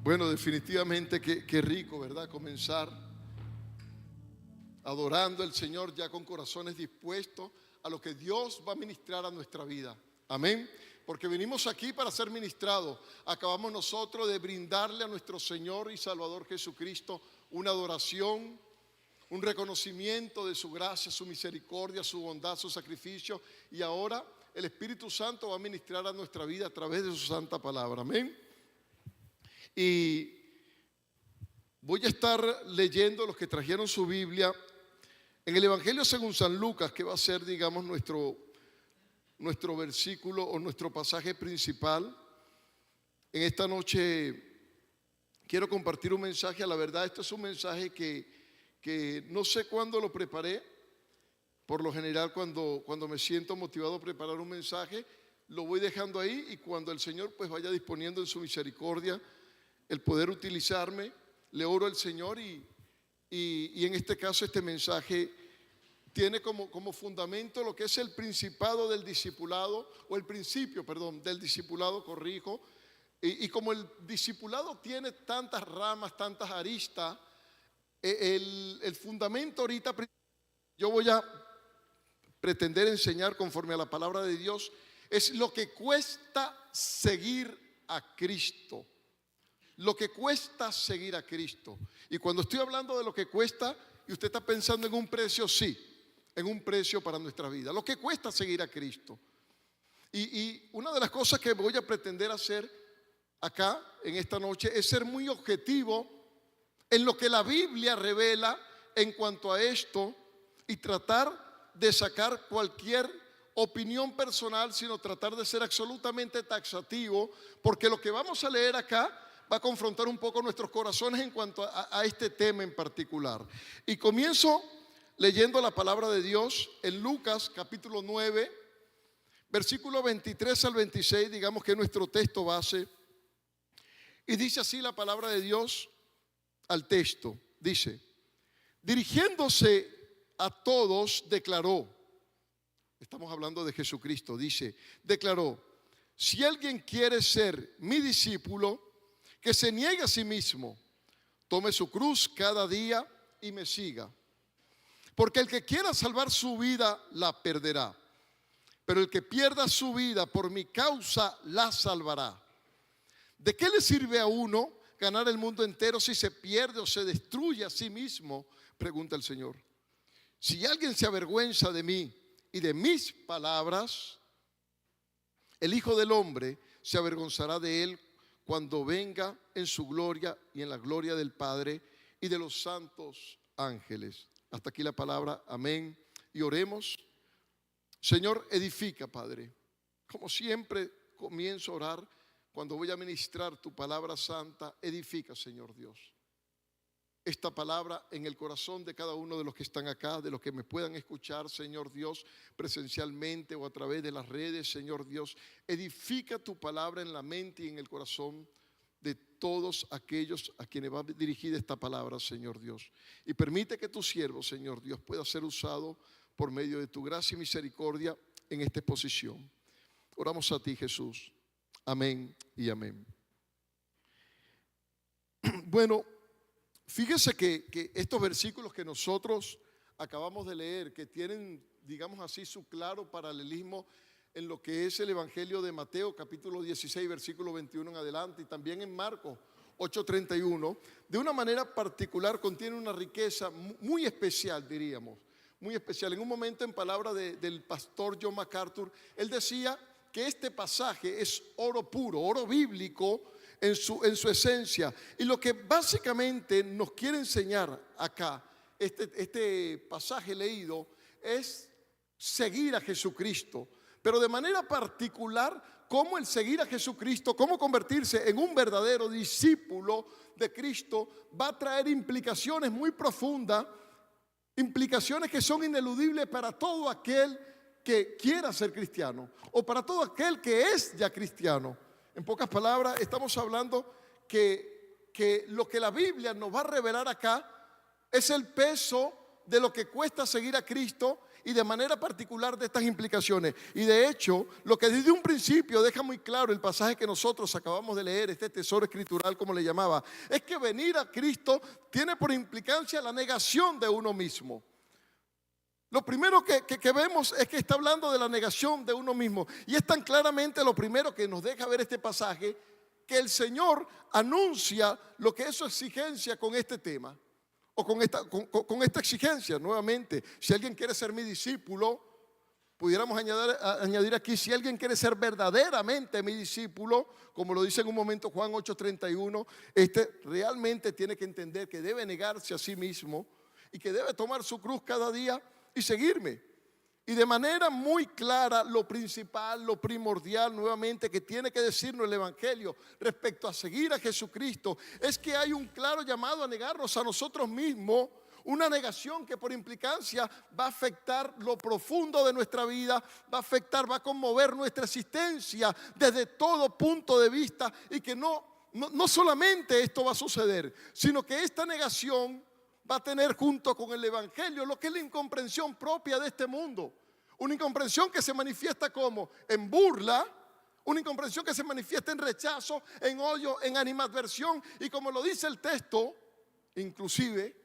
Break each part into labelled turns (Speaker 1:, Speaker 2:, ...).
Speaker 1: Bueno, definitivamente qué rico, ¿verdad? Comenzar adorando al Señor ya con corazones dispuestos a lo que Dios va a ministrar a nuestra vida. Amén. Porque venimos aquí para ser ministrados. Acabamos nosotros de brindarle a nuestro Señor y Salvador Jesucristo una adoración, un reconocimiento de su gracia, su misericordia, su bondad, su sacrificio. Y ahora el Espíritu Santo va a ministrar a nuestra vida a través de su santa palabra. Amén. Y voy a estar leyendo, los que trajeron su Biblia, en el Evangelio según San Lucas, que va a ser, digamos, nuestro versículo o nuestro pasaje principal. En esta noche quiero compartir un mensaje. A la verdad, este es un mensaje que no sé cuándo lo preparé. Por lo general, cuando me siento motivado a preparar un mensaje, lo voy dejando ahí, y cuando el Señor pues vaya disponiendo en su misericordia el poder utilizarme, le oro al Señor y en este caso este mensaje tiene como fundamento lo que es el principado del discipulado, o el principio, perdón, del discipulado, corrijo. Y como el discipulado tiene tantas ramas, tantas aristas, el fundamento ahorita, yo voy a pretender enseñar conforme a la palabra de Dios, es lo que cuesta seguir a Cristo. Lo que cuesta seguir a Cristo. Y cuando estoy hablando de lo que cuesta, y usted está pensando en un precio, sí, en un precio para nuestra vida. Lo que cuesta seguir a Cristo. Y una de las cosas que voy a pretender hacer acá en esta noche es ser muy objetivo en lo que la Biblia revela en cuanto a esto, y tratar de sacar cualquier opinión personal, sino tratar de ser absolutamente taxativo, porque lo que vamos a leer acá va a confrontar un poco nuestros corazones en cuanto a este tema en particular. Y comienzo leyendo la palabra de Dios en Lucas capítulo 9, versículo 23 al 26, digamos que es nuestro texto base. Y dice así la palabra de Dios al texto. Dice: dirigiéndose a todos, declaró, estamos hablando de Jesucristo, declaró: si alguien quiere ser mi discípulo, que se niegue a sí mismo, tome su cruz cada día y me siga. Porque el que quiera salvar su vida la perderá, pero el que pierda su vida por mi causa la salvará. ¿De qué le sirve a uno ganar el mundo entero si se pierde o se destruye a sí mismo?, pregunta el Señor. Si alguien se avergüenza de mí y de mis palabras, el Hijo del Hombre se avergonzará de él cuando venga en su gloria y en la gloria del Padre y de los santos ángeles. Hasta aquí la palabra, amén. Y oremos. Señor, edifica, Padre. Como siempre comienzo a orar cuando voy a ministrar tu palabra santa. Edifica, Señor Dios, esta palabra en el corazón de cada uno de los que están acá, de los que me puedan escuchar, Señor Dios, presencialmente o a través de las redes. Señor Dios, edifica tu palabra en la mente y en el corazón de todos aquellos a quienes va dirigida esta palabra, Señor Dios. Y permite que tu siervo, Señor Dios, pueda ser usado por medio de tu gracia y misericordia en esta exposición. Oramos a ti, Jesús. Amén y amén. Bueno, fíjese que estos versículos que nosotros acabamos de leer, que tienen, digamos así, su claro paralelismo en lo que es el Evangelio de Mateo, capítulo 16, versículo 21 en adelante, y también en Marcos 8:31, de una manera particular contiene una riqueza muy especial, diríamos, muy especial. En un momento, en palabra del pastor John MacArthur, él decía que este pasaje es oro puro, oro bíblico en su esencia. Y lo que básicamente nos quiere enseñar acá este pasaje leído es seguir a Jesucristo, pero de manera particular cómo el seguir a Jesucristo, cómo convertirse en un verdadero discípulo de Cristo va a traer implicaciones muy profundas, implicaciones que son ineludibles para todo aquel que quiera ser cristiano, o para todo aquel que es ya cristiano. En pocas palabras, estamos hablando que lo que la Biblia nos va a revelar acá es el peso de lo que cuesta seguir a Cristo y de manera particular de estas implicaciones. Y de hecho, lo que desde un principio deja muy claro el pasaje que nosotros acabamos de leer, este tesoro escritural como le llamaba, es que venir a Cristo tiene por implicancia la negación de uno mismo. Lo primero que vemos es que está hablando de la negación de uno mismo. Y es tan claramente lo primero que nos deja ver este pasaje, que el Señor anuncia lo que es su exigencia con este tema. O con esta exigencia, nuevamente. Si alguien quiere ser mi discípulo, pudiéramos añadir aquí, si alguien quiere ser verdaderamente mi discípulo, como lo dice en un momento Juan 8:31, realmente tiene que entender que debe negarse a sí mismo y que debe tomar su cruz cada día y seguirme. Y de manera muy clara, lo principal, lo primordial nuevamente que tiene que decirnos el Evangelio respecto a seguir a Jesucristo es que hay un claro llamado a negarnos a nosotros mismos, una negación que por implicancia va a afectar lo profundo de nuestra vida, va a conmover nuestra existencia desde todo punto de vista, y que no solamente esto va a suceder, sino que esta negación va a tener junto con el Evangelio lo que es la incomprensión propia de este mundo. Una incomprensión que se manifiesta como en burla, una incomprensión que se manifiesta en rechazo, en odio, en animadversión, y como lo dice el texto, inclusive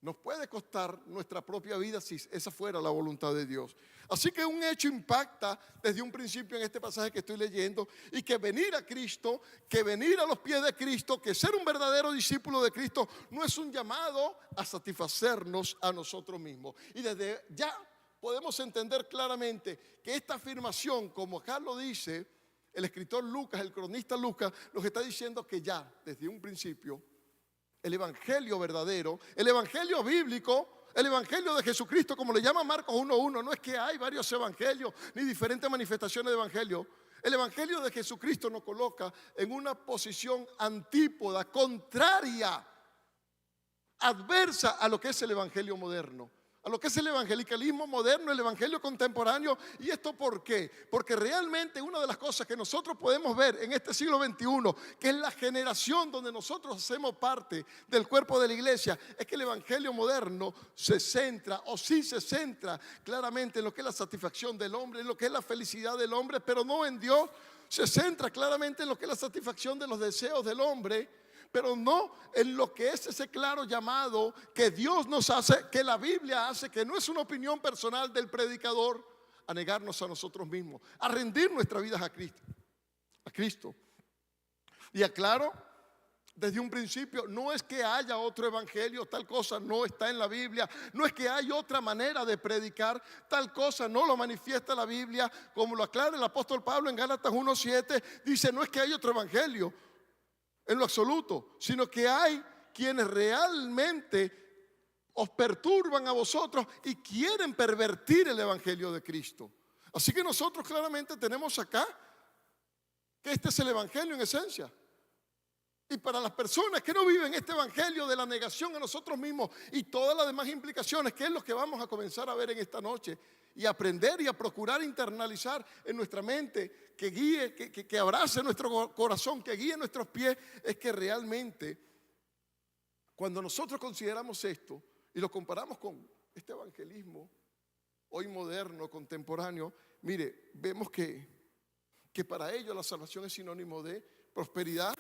Speaker 1: nos puede costar nuestra propia vida si esa fuera la voluntad de Dios. Así que un hecho impacta desde un principio en este pasaje que estoy leyendo, y que venir a Cristo, que venir a los pies de Cristo, que ser un verdadero discípulo de Cristo no es un llamado a satisfacernos a nosotros mismos. Y desde ya podemos entender claramente que esta afirmación, como acá lo dice el escritor Lucas, el cronista Lucas, nos está diciendo que ya desde un principio el evangelio verdadero, el evangelio bíblico, el evangelio de Jesucristo, como le llama Marcos 1:1, no es que hay varios evangelios ni diferentes manifestaciones de evangelio. El evangelio de Jesucristo nos coloca en una posición antípoda, contraria, adversa a lo que es el evangelio moderno, a lo que es el evangelicalismo moderno, el evangelio contemporáneo. ¿Y esto por qué? Porque realmente una de las cosas que nosotros podemos ver en este siglo XXI, que es la generación donde nosotros hacemos parte del cuerpo de la iglesia, es que el evangelio moderno se centra claramente en lo que es la satisfacción del hombre, en lo que es la felicidad del hombre, pero no en Dios. Se centra claramente en lo que es la satisfacción de los deseos del hombre, pero no en lo que es ese claro llamado que Dios nos hace, que la Biblia hace, que no es una opinión personal del predicador, a negarnos a nosotros mismos, a rendir nuestras vidas a Cristo. Y aclaro, desde un principio, no es que haya otro evangelio, tal cosa no está en la Biblia, no es que hay otra manera de predicar, tal cosa no lo manifiesta la Biblia, como lo aclara el apóstol Pablo en Gálatas 1:7, dice, no es que hay otro evangelio en lo absoluto, sino que hay quienes realmente os perturban a vosotros y quieren pervertir el evangelio de Cristo. Así que nosotros claramente tenemos acá que este es el evangelio en esencia. Y para las personas que no viven este evangelio de la negación a nosotros mismos y todas las demás implicaciones, que es lo que vamos a comenzar a ver en esta noche, y aprender y a procurar internalizar en nuestra mente, que guíe, que abrace nuestro corazón, que guíe nuestros pies, es que realmente cuando nosotros consideramos esto y lo comparamos con este evangelismo hoy moderno, contemporáneo, mire, vemos que para ellos la salvación es sinónimo de prosperidad,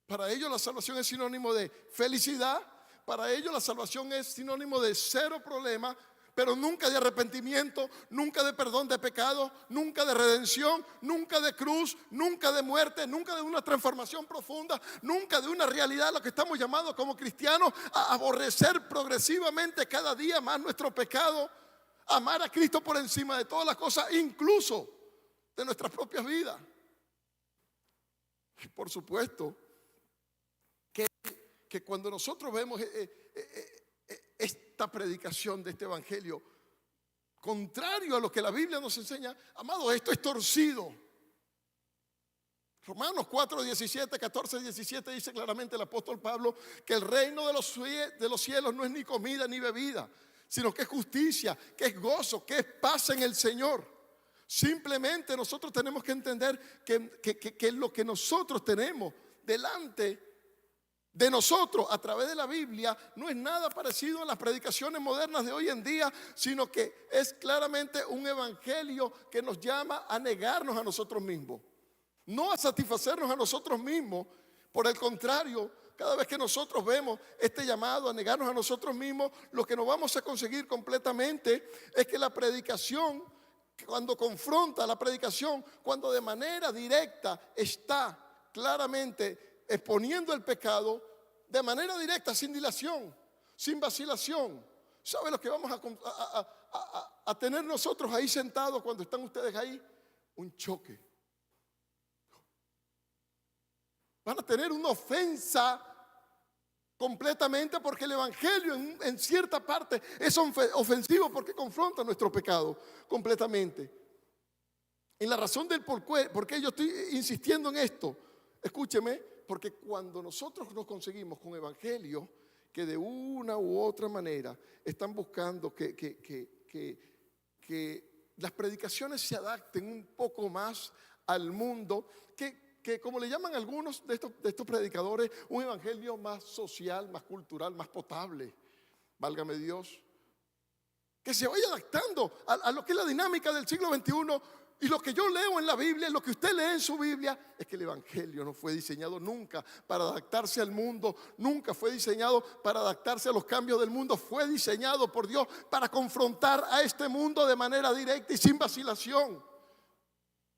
Speaker 1: para ellos la salvación es sinónimo de felicidad, para ellos la salvación es sinónimo de cero problema, pero nunca de arrepentimiento, nunca de perdón de pecado, nunca de redención, nunca de cruz, nunca de muerte, nunca de una transformación profunda, nunca de una realidad, lo que estamos llamados como cristianos a aborrecer progresivamente cada día más nuestro pecado, amar a Cristo por encima de todas las cosas, incluso de nuestras propias vidas. Y por supuesto que cuando nosotros vemos esta predicación de este evangelio, contrario a lo que la Biblia nos enseña, amado, esto es torcido. Romanos 4:17, 14:17 dice claramente el apóstol Pablo que el reino de los cielos no es ni comida ni bebida, sino que es justicia, que es gozo, que es paz en el Señor. Simplemente nosotros tenemos que entender que lo que nosotros tenemos delante de nosotros a través de la Biblia no es nada parecido a las predicaciones modernas de hoy en día, sino que es claramente un evangelio que nos llama a negarnos a nosotros mismos, no a satisfacernos a nosotros mismos. Por el contrario, cada vez que nosotros vemos este llamado a negarnos a nosotros mismos, lo que nos vamos a conseguir completamente es que la predicación, cuando confronta, la predicación, cuando de manera directa está claramente exponiendo el pecado, de manera directa, sin dilación, sin vacilación. ¿Sabe lo que vamos a tener nosotros ahí sentados cuando están ustedes ahí? Un choque. Van a tener una ofensa completamente, porque el evangelio en cierta parte es ofensivo, porque confronta nuestro pecado completamente. Y la razón del por qué yo estoy insistiendo en esto, escúcheme, porque cuando nosotros nos conseguimos con evangelio que de una u otra manera están buscando que las predicaciones se adapten un poco más al mundo, que como le llaman algunos de estos predicadores, un evangelio más social, más cultural, más potable, válgame Dios, que se vaya adaptando a lo que es la dinámica del siglo XXI. Y lo que yo leo en la Biblia, lo que usted lee en su Biblia, es que el evangelio no fue diseñado nunca para adaptarse al mundo, nunca fue diseñado para adaptarse a los cambios del mundo, fue diseñado por Dios para confrontar a este mundo de manera directa y sin vacilación.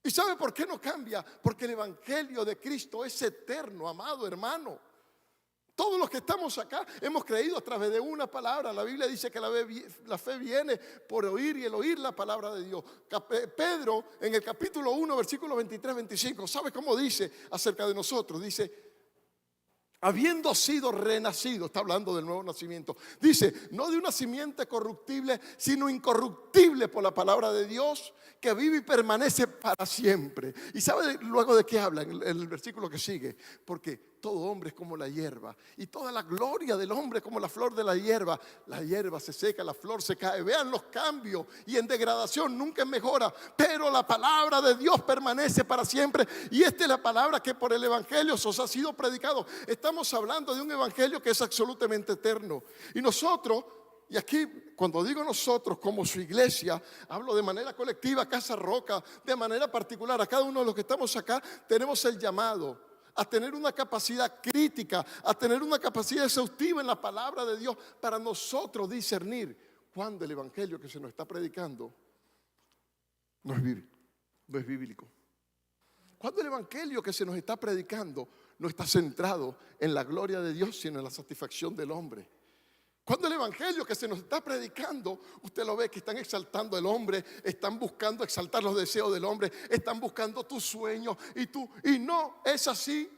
Speaker 1: ¿Y sabe por qué no cambia? Porque el evangelio de Cristo es eterno, amado hermano. Todos los que estamos acá hemos creído a través de una palabra. La Biblia dice que la fe viene por oír, y el oír la palabra de Dios. Pedro, en el capítulo 1, versículos 23-25, ¿sabe cómo dice acerca de nosotros? Dice, habiendo sido renacido, está hablando del nuevo nacimiento, dice, no de una simiente corruptible, sino incorruptible por la palabra de Dios, que vive y permanece para siempre. ¿Y sabe luego de qué habla en el versículo que sigue? Porque todo hombre es como la hierba, y toda la gloria del hombre como la flor de la hierba. La hierba se seca, la flor se cae. Vean los cambios, y en degradación nunca mejora, pero la palabra de Dios permanece para siempre. Y esta es la palabra que por el evangelio os ha sido predicado. Estamos hablando de un evangelio que es absolutamente eterno. Y nosotros, y aquí cuando digo nosotros como su iglesia, hablo de manera colectiva, Casa Roca, de manera particular, a cada uno de los que estamos acá, tenemos el llamado a tener una capacidad crítica, a tener una capacidad exhaustiva en la palabra de Dios, para nosotros discernir cuando el evangelio que se nos está predicando no es bíblico. Cuando el evangelio que se nos está predicando no está centrado en la gloria de Dios, sino en la satisfacción del hombre. Cuando el evangelio que se nos está predicando, usted lo ve que están exaltando al hombre, están buscando exaltar los deseos del hombre, están buscando tus sueños, y no es así.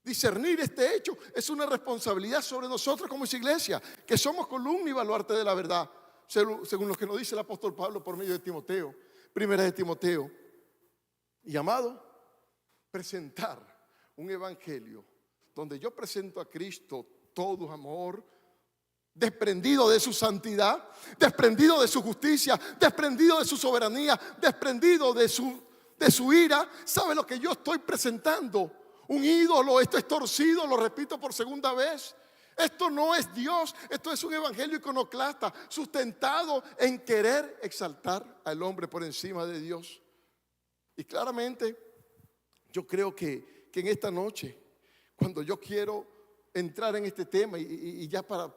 Speaker 1: Discernir este hecho es una responsabilidad sobre nosotros como iglesia, que somos columna y baluarte de la verdad, según lo que nos dice el apóstol Pablo por medio de Timoteo, primera de Timoteo. Y amado, presentar un evangelio donde yo presento a Cristo todo amor, desprendido de su santidad, desprendido de su justicia, desprendido de su soberanía, desprendido de su ira. ¿Sabe lo que yo estoy presentando? Un ídolo. Esto es torcido, lo repito por segunda vez. Esto no es Dios, esto es un evangelio iconoclasta, sustentado en querer exaltar al hombre por encima de Dios. Y claramente yo creo que en esta noche, cuando yo quiero entrar en este tema y ya para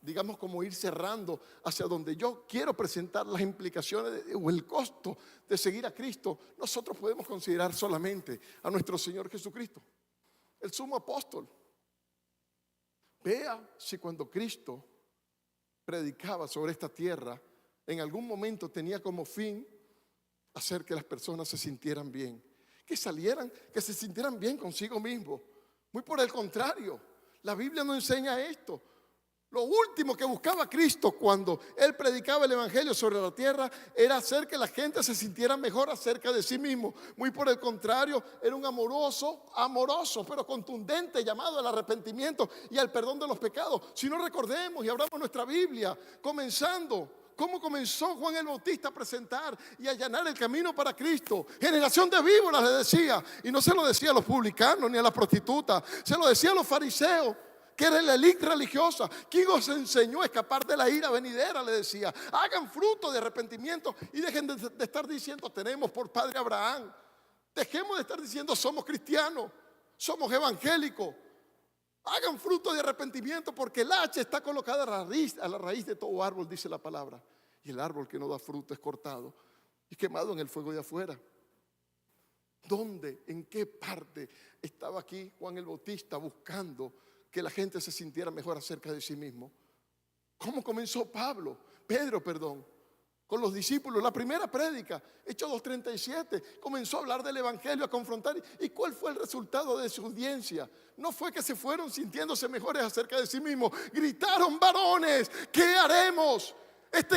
Speaker 1: digamos como ir cerrando hacia donde yo quiero presentar las implicaciones o el costo de seguir a Cristo, nosotros podemos considerar solamente a nuestro Señor Jesucristo, el sumo apóstol. Vea si cuando Cristo predicaba sobre esta tierra, en algún momento tenía como fin hacer que las personas se sintieran bien, que se sintieran bien consigo mismo. Muy por el contrario, la Biblia no enseña esto. Lo último que buscaba Cristo cuando Él predicaba el evangelio sobre la tierra era hacer que la gente se sintiera mejor acerca de sí mismo. Muy por el contrario, era un amoroso pero contundente llamado al arrepentimiento y al perdón de los pecados. Si no, recordemos y abramos nuestra Biblia, comenzando ¿Cómo comenzó Juan el Bautista a presentar y a allanar el camino para Cristo? Generación de víboras, le decía. Y no se lo decía a los publicanos ni a las prostitutas, se lo decía a los fariseos, que era la élite religiosa. ¿Quién os enseñó a escapar de la ira venidera? Le decía. Hagan fruto de arrepentimiento y dejen de estar diciendo tenemos por padre Abraham. Dejemos de estar diciendo somos cristianos, somos evangélicos. Hagan fruto de arrepentimiento, porque el hacha está colocada a la raíz de todo árbol, dice la palabra. Y el árbol que no da fruto es cortado y quemado en el fuego de afuera. ¿Dónde, en qué parte estaba aquí Juan el Bautista buscando que la gente se sintiera mejor acerca de sí mismo? ¿Cómo comenzó Pedro, con los discípulos? La primera prédica, Hechos 2:37, comenzó a hablar del evangelio, a confrontar. ¿Y cuál fue el resultado de su audiencia? No fue que se fueron sintiéndose mejores acerca de sí mismos. Gritaron: varones, ¿qué haremos?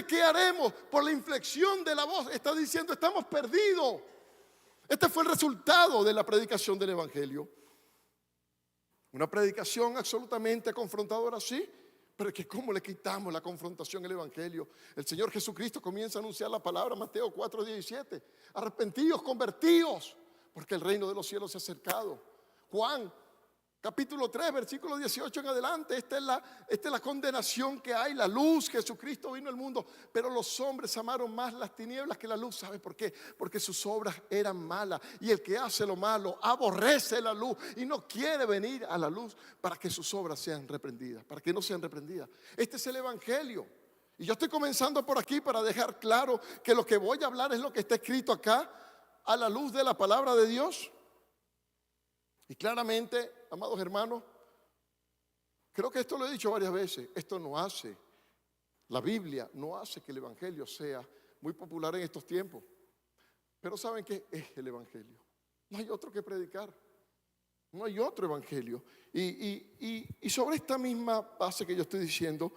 Speaker 1: ¿Qué haremos? Por la inflexión de la voz está diciendo: estamos perdidos. Este fue el resultado de la predicación del evangelio. Una predicación absolutamente confrontadora, sí, pero es que ¿cómo le quitamos la confrontación al evangelio? El Señor Jesucristo comienza a anunciar la palabra, Mateo 4:17. Arrepentíos, convertíos, porque el reino de los cielos se ha acercado. Juan capítulo 3, versículo 18 en adelante. Esta es la condenación que hay. La luz, Jesucristo vino al mundo, pero los hombres amaron más las tinieblas que la luz. ¿Sabe por qué? Porque sus obras eran malas, y el que hace lo malo aborrece la luz y no quiere venir a la luz para que sus obras sean reprendidas, para que no sean reprendidas. Este es el evangelio. Y yo estoy comenzando por aquí para dejar claro que lo que voy a hablar es lo que está escrito acá a la luz de la palabra de Dios. Y claramente, amados hermanos, creo que esto lo he dicho varias veces, la Biblia no hace que el evangelio sea muy popular en estos tiempos. Pero ¿saben qué es el evangelio? No hay otro que predicar, no hay otro evangelio. Y sobre esta misma base que yo estoy diciendo,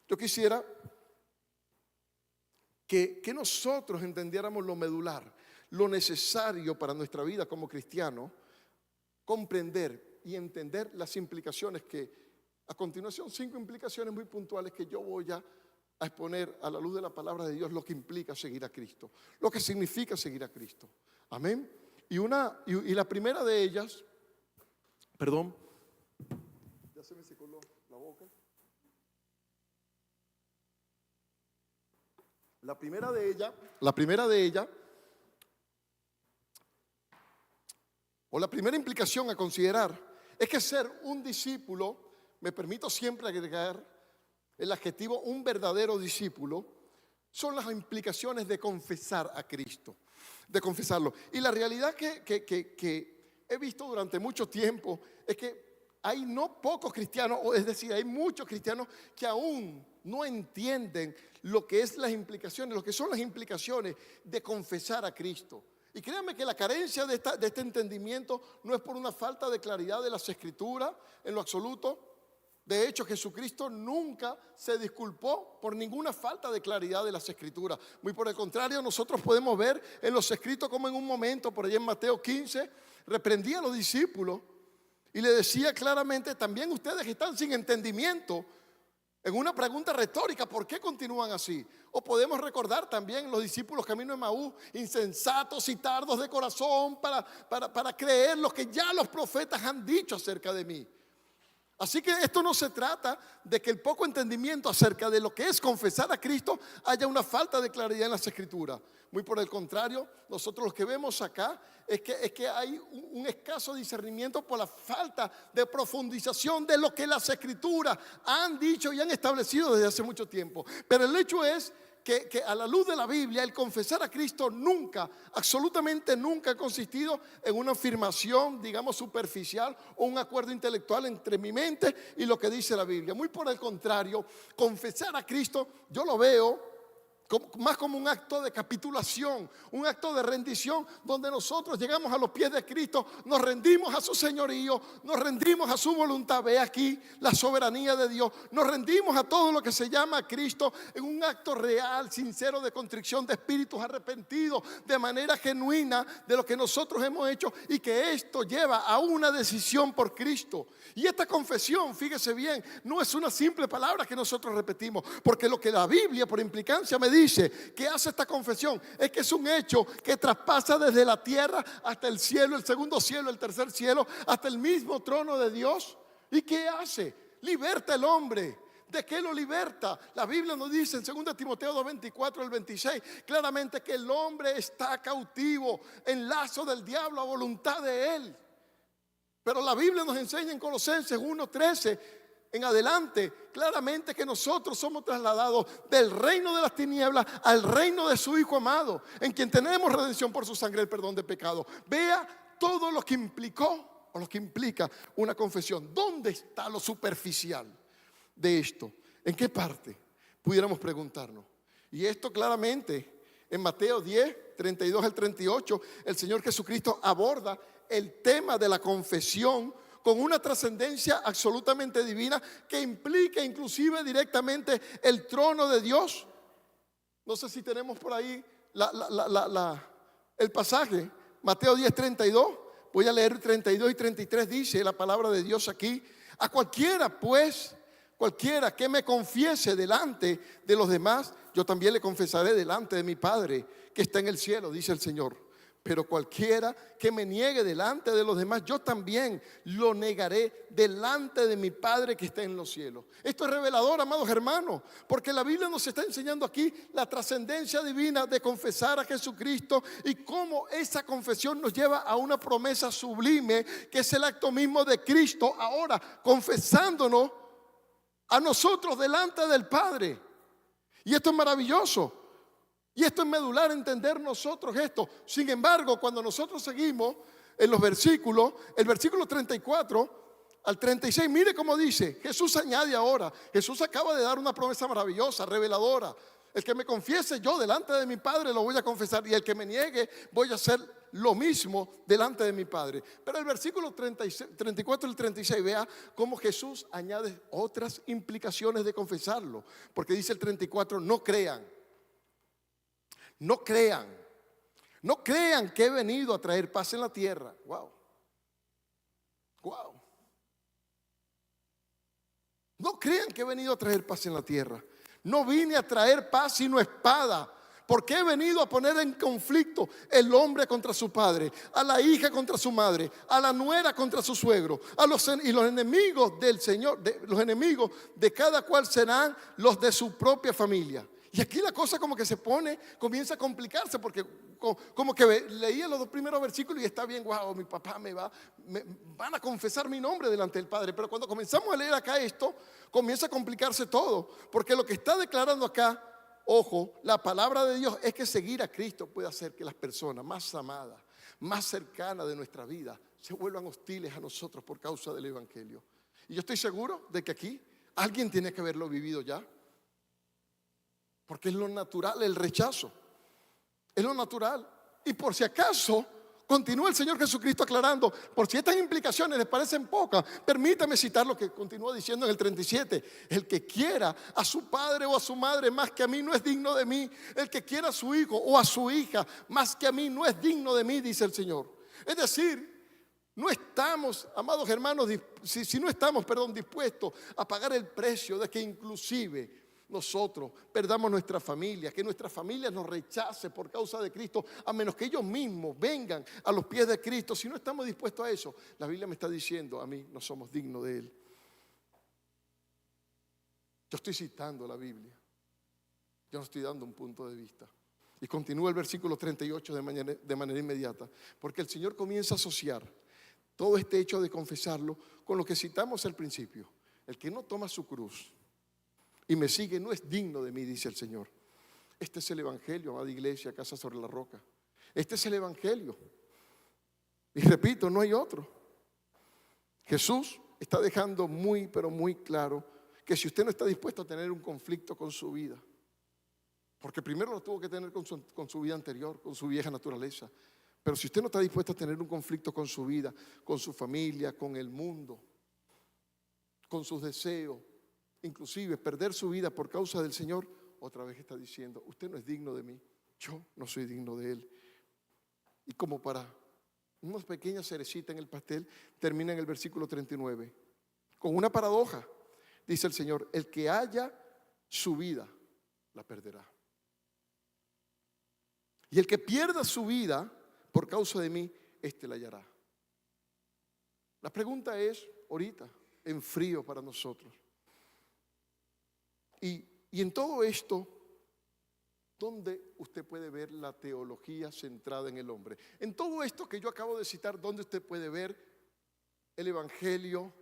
Speaker 1: yo quisiera que nosotros entendiéramos lo medular, lo necesario para nuestra vida como cristianos, comprender y entender las implicaciones que, a continuación, 5 implicaciones muy puntuales que yo voy a exponer a la luz de la palabra de Dios, lo que implica seguir a Cristo, lo que significa seguir a Cristo. Amén. Y la primera de ellas, ya se me secó la boca. La primera de ellas, o la primera implicación a considerar, es que ser un discípulo, me permito siempre agregar el adjetivo un verdadero discípulo, son las implicaciones de confesar a Cristo, de confesarlo. Y la realidad que he visto durante mucho tiempo es que hay no pocos cristianos, es decir, hay muchos cristianos que aún no entienden lo que son las implicaciones de confesar a Cristo. Y créanme que la carencia de este entendimiento no es por una falta de claridad de las Escrituras en lo absoluto. De hecho, Jesucristo nunca se disculpó por ninguna falta de claridad de las Escrituras. Muy por el contrario, nosotros podemos ver en los escritos como en un momento, por allá en Mateo 15, reprendía a los discípulos y le decía claramente: también ustedes que están sin entendimiento, en una pregunta retórica, ¿por qué continúan así? O podemos recordar también los discípulos camino de Emaús, insensatos y tardos de corazón para creer lo que ya los profetas han dicho acerca de mí. Así que esto no se trata de que el poco entendimiento acerca de lo que es confesar a Cristo haya una falta de claridad en las Escrituras. Muy por el contrario, nosotros lo que vemos acá es que hay un escaso discernimiento por la falta de profundización de lo que las Escrituras han dicho y han establecido desde hace mucho tiempo. Pero el hecho es que a la luz de la Biblia, el confesar a Cristo nunca, absolutamente nunca ha consistido en una afirmación, digamos, superficial o un acuerdo intelectual entre mi mente y lo que dice la Biblia. Muy por el contrario, confesar a Cristo, yo lo veo más como un acto de capitulación, un acto de rendición, donde nosotros llegamos a los pies de Cristo, nos rendimos a su señorío, nos rendimos a su voluntad. Ve aquí la soberanía de Dios. Nos rendimos a todo lo que se llama Cristo en un acto real, sincero, de contrición de espíritus arrepentidos, de manera genuina de lo que nosotros hemos hecho, y que esto lleva a una decisión por Cristo. Y esta confesión, fíjese bien, no es una simple palabra que nosotros repetimos, porque lo que la Biblia por implicancia me dice que hace esta confesión es que es un hecho que traspasa desde la tierra hasta el cielo, el segundo cielo, el tercer cielo, hasta el mismo trono de Dios. ¿Y qué hace? Liberta al hombre. ¿De qué lo liberta? La Biblia nos dice en 2 Timoteo 2:24 al 26 claramente que el hombre está cautivo en lazo del diablo a voluntad de él. Pero la Biblia nos enseña en Colosenses 1:13 en adelante claramente que nosotros somos trasladados del reino de las tinieblas al reino de su Hijo amado, en quien tenemos redención por su sangre, el perdón de pecado. Vea todo lo que implicó o lo que implica una confesión. ¿Dónde está lo superficial de esto? ¿En qué parte? Pudiéramos preguntarnos. Y esto claramente en Mateo 10, 32 al 38, el Señor Jesucristo aborda el tema de la confesión con una trascendencia absolutamente divina que implica inclusive directamente el trono de Dios. No sé si tenemos por ahí el pasaje, Mateo 10, 32. Voy a leer 32 y 33, dice la palabra de Dios aquí: a cualquiera pues, cualquiera que me confiese delante de los demás, yo también le confesaré delante de mi Padre que está en el cielo, dice el Señor. Pero cualquiera que me niegue delante de los demás, yo también lo negaré delante de mi Padre que está en los cielos. Esto es revelador, amados hermanos, porque la Biblia nos está enseñando aquí la trascendencia divina de confesar a Jesucristo y cómo esa confesión nos lleva a una promesa sublime, que es el acto mismo de Cristo ahora confesándonos a nosotros delante del Padre. Y esto es maravilloso. Y esto es medular entender nosotros esto. Sin embargo, cuando nosotros seguimos en los versículos, el versículo 34 al 36, mire cómo dice. Jesús añade ahora. Jesús acaba de dar una promesa maravillosa, reveladora. El que me confiese, yo delante de mi Padre lo voy a confesar, y el que me niegue, voy a hacer lo mismo delante de mi Padre. Pero el versículo 34 y 36, vea cómo Jesús añade otras implicaciones de confesarlo. Porque dice el 34, no crean que he venido a traer paz en la tierra. Wow. No crean que he venido a traer paz en la tierra. No vine a traer paz sino espada. Porque he venido a poner en conflicto el hombre contra su padre, a la hija contra su madre, a la nuera contra su suegro, y los enemigos del Señor, los enemigos de cada cual serán los de su propia familia. Y aquí la cosa como que comienza a complicarse, porque como que leía los dos primeros versículos y está bien, wow, mi papá me van a confesar mi nombre delante del Padre. Pero cuando comenzamos a leer acá esto, comienza a complicarse todo, porque lo que está declarando acá, ojo, la palabra de Dios es que seguir a Cristo puede hacer que las personas más amadas, más cercanas de nuestra vida, se vuelvan hostiles a nosotros por causa del Evangelio. Y yo estoy seguro de que aquí alguien tiene que haberlo vivido ya. Porque es lo natural, el rechazo. Es lo natural. Y por si acaso, continúa el Señor Jesucristo aclarando, por si estas implicaciones les parecen pocas, permítame citar lo que continúa diciendo en el 37. El que quiera a su padre o a su madre más que a mí no es digno de mí. El que quiera a su hijo o a su hija más que a mí no es digno de mí, dice el Señor. Es decir, no estamos, amados hermanos, si no estamos, dispuestos a pagar el precio de que inclusive nosotros perdamos nuestra familia, que nuestra familia nos rechace por causa de Cristo, a menos que ellos mismos vengan a los pies de Cristo. Si no estamos dispuestos a eso, la Biblia me está diciendo a mí, no somos dignos de Él. Yo estoy citando la Biblia, yo no estoy dando un punto de vista. Y continúa el versículo 38 de manera inmediata, porque el Señor comienza a asociar todo este hecho de confesarlo con lo que citamos al principio. El que no toma su cruz y me sigue no es digno de mí, dice el Señor. Este es el Evangelio, amada iglesia, Casa sobre la Roca. Este es el Evangelio. Y repito, no hay otro. Jesús está dejando muy, pero muy claro que si usted no está dispuesto a tener un conflicto con su vida, Porque primero lo tuvo que tener con su vida anterior, con su vieja naturaleza. Pero si usted no está dispuesto a tener un conflicto con su vida, con su familia, con el mundo, con sus deseos, inclusive perder su vida por causa del Señor, otra vez está diciendo, usted no es digno de mí, yo no soy digno de Él. Y como para una pequeña cerecita en el pastel, termina en el versículo 39, con una paradoja. Dice el Señor, el que haya su vida, la perderá. Y el que pierda su vida por causa de mí, éste la hallará. La pregunta es, ahorita, en frío para nosotros. Y en todo esto, ¿dónde usted puede ver la teología centrada en el hombre? En todo esto que yo acabo de citar, ¿dónde usted puede ver el evangelio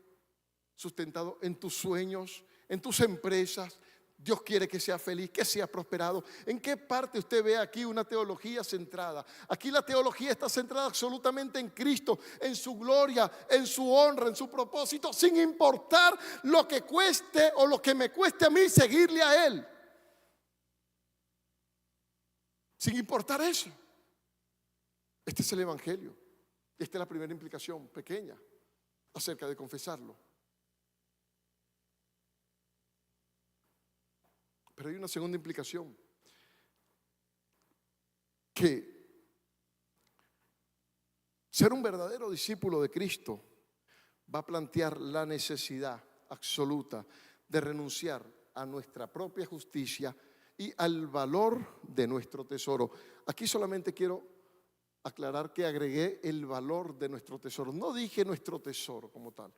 Speaker 1: sustentado en tus sueños, en tus empresas? Dios quiere que sea feliz, que sea prosperado. ¿En qué parte usted ve aquí una teología centrada? Aquí la teología está centrada absolutamente en Cristo, en su gloria, en su honra, en su propósito, sin importar lo que cueste o lo que me cueste a mí seguirle a Él. Sin importar eso. Este es el evangelio. Esta es la primera implicación pequeña acerca de confesarlo. Pero hay una segunda implicación, que ser un verdadero discípulo de Cristo va a plantear la necesidad absoluta de renunciar a nuestra propia justicia y al valor de nuestro tesoro. Aquí solamente quiero aclarar que agregué el valor de nuestro tesoro. No dije nuestro tesoro como tal,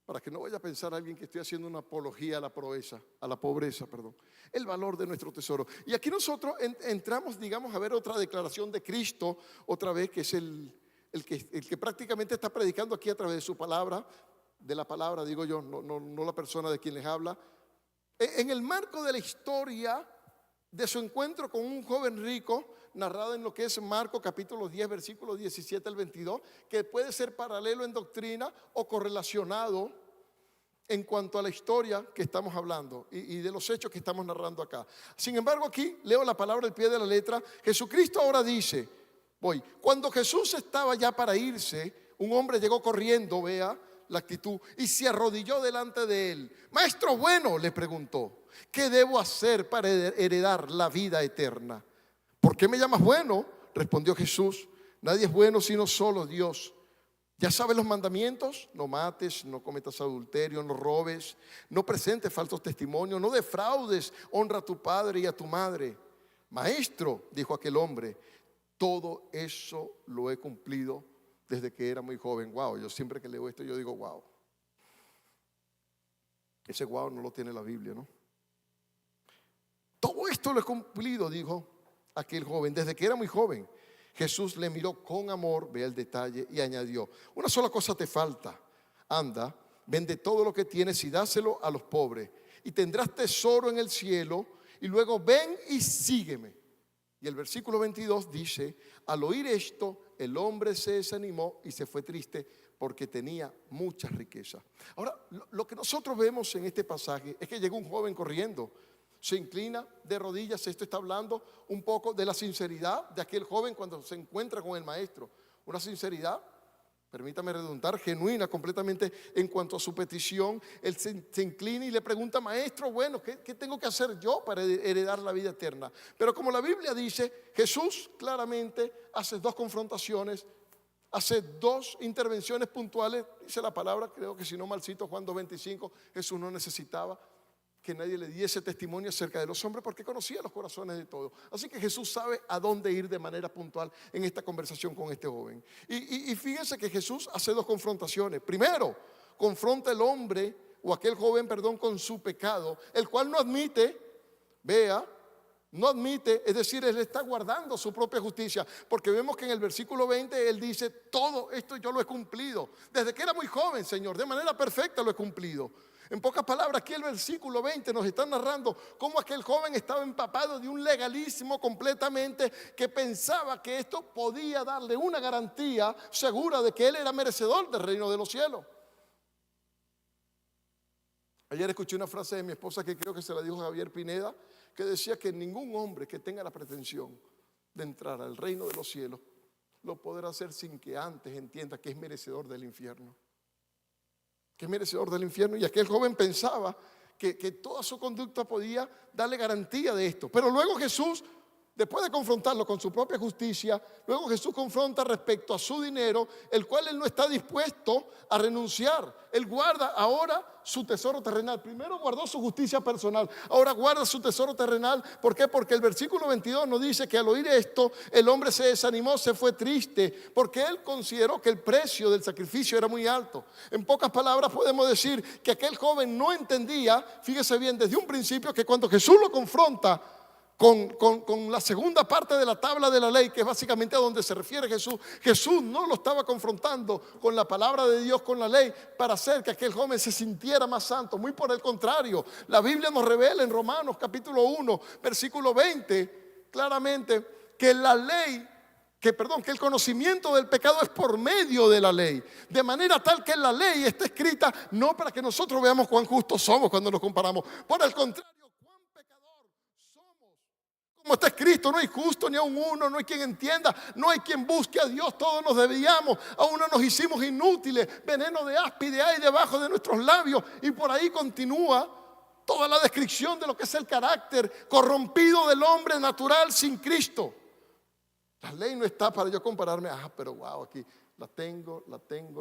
Speaker 1: para que no vaya a pensar alguien que estoy haciendo una apología a la pobreza. El valor de nuestro tesoro. Y aquí nosotros entramos, digamos, a ver otra declaración de Cristo, otra vez, que es el que prácticamente está predicando aquí a través de su palabra, de la palabra, digo yo, no la persona de quien les habla. En el marco de la historia de su encuentro con un joven rico, narrado en lo que es Marcos capítulo 10, versículos 17 al 22, que puede ser paralelo en doctrina o correlacionado en cuanto a la historia que estamos hablando y de los hechos que estamos narrando acá. Sin embargo, aquí leo la palabra al pie de la letra. Jesucristo ahora dice, cuando Jesús estaba ya para irse, un hombre llegó corriendo, vea la actitud, y se arrodilló delante de él. Maestro bueno, le preguntó, ¿qué debo hacer para heredar la vida eterna? ¿Por qué me llamas bueno? Respondió Jesús, nadie es bueno sino solo Dios. ¿Ya sabes los mandamientos? No mates, no cometas adulterio, no robes, no presentes falsos testimonios, no defraudes, honra a tu padre y a tu madre. Maestro, dijo aquel hombre, todo eso lo he cumplido desde que era muy joven. Wow, yo siempre que leo esto yo digo wow. Ese wow no lo tiene la Biblia, ¿no? Todo esto lo he cumplido, dijo aquel joven, desde que era muy joven. Jesús le miró con amor, vea el detalle, y añadió, una sola cosa te falta. Anda, vende todo lo que tienes y dáselo a los pobres, y tendrás tesoro en el cielo, y luego ven y sígueme. Y el versículo 22 dice, al oír esto, el hombre se desanimó y se fue triste porque tenía mucha riqueza. Ahora, lo que nosotros vemos en este pasaje es que llegó un joven corriendo, se inclina de rodillas. Esto está hablando un poco de la sinceridad de aquel joven cuando se encuentra con el maestro. Una sinceridad, permítame redundar, genuina completamente en cuanto a su petición. Él se inclina y le pregunta, maestro, bueno, ¿qué tengo que hacer yo para heredar la vida eterna? Pero como la Biblia dice, Jesús claramente hace dos confrontaciones, hace dos intervenciones puntuales. Dice la palabra, creo que si no mal cito, Juan 2:25, Jesús no necesitaba que nadie le diese testimonio acerca de los hombres porque conocía los corazones de todos. Así que Jesús sabe a dónde ir de manera puntual en esta conversación con este joven. Y fíjense que Jesús hace dos confrontaciones. Primero, confronta el hombre o aquel joven, con su pecado, el cual no admite, no admite, es decir, él está guardando su propia justicia, porque vemos que en el versículo 20 él dice, todo esto yo lo he cumplido, desde que era muy joven, Señor, de manera perfecta lo he cumplido. En pocas palabras, aquí el versículo 20 nos está narrando cómo aquel joven estaba empapado de un legalismo completamente, que pensaba que esto podía darle una garantía segura de que él era merecedor del reino de los cielos. Ayer escuché una frase de mi esposa que creo que se la dijo Javier Pineda, que decía que ningún hombre que tenga la pretensión de entrar al reino de los cielos lo podrá hacer sin que antes entienda que es merecedor del infierno. Que es merecedor del infierno. Y aquel joven pensaba que toda su conducta podía darle garantía de esto. Pero luego Jesús, después de confrontarlo con su propia justicia, luego Jesús confronta respecto a su dinero, el cual él no está dispuesto a renunciar. Él guarda ahora su tesoro terrenal. Primero guardó su justicia personal, ahora guarda su tesoro terrenal. ¿Por qué? Porque el versículo 22 nos dice que al oír esto, el hombre se desanimó, se fue triste, porque él consideró que el precio del sacrificio era muy alto. En pocas palabras podemos decir que aquel joven no entendía, fíjese bien, desde un principio, que cuando Jesús lo confronta con la segunda parte de la tabla de la ley, que es básicamente a donde se refiere Jesús, Jesús no lo estaba confrontando con la palabra de Dios, con la ley, para hacer que aquel joven se sintiera más santo. Muy por el contrario, la Biblia nos revela en Romanos capítulo 1, versículo 20, claramente que la ley, que el conocimiento del pecado es por medio de la ley, de manera tal que la ley está escrita no para que nosotros veamos cuán justos somos cuando nos comparamos, por el contrario, como está escrito, no hay justo ni aun uno, no hay quien entienda, no hay quien busque a Dios, todos nos desviamos, a uno nos hicimos inútiles, veneno de áspide hay debajo de nuestros labios, y por ahí continúa toda la descripción de lo que es el carácter corrompido del hombre natural sin Cristo. La ley no está para yo compararme, pero wow, aquí la tengo,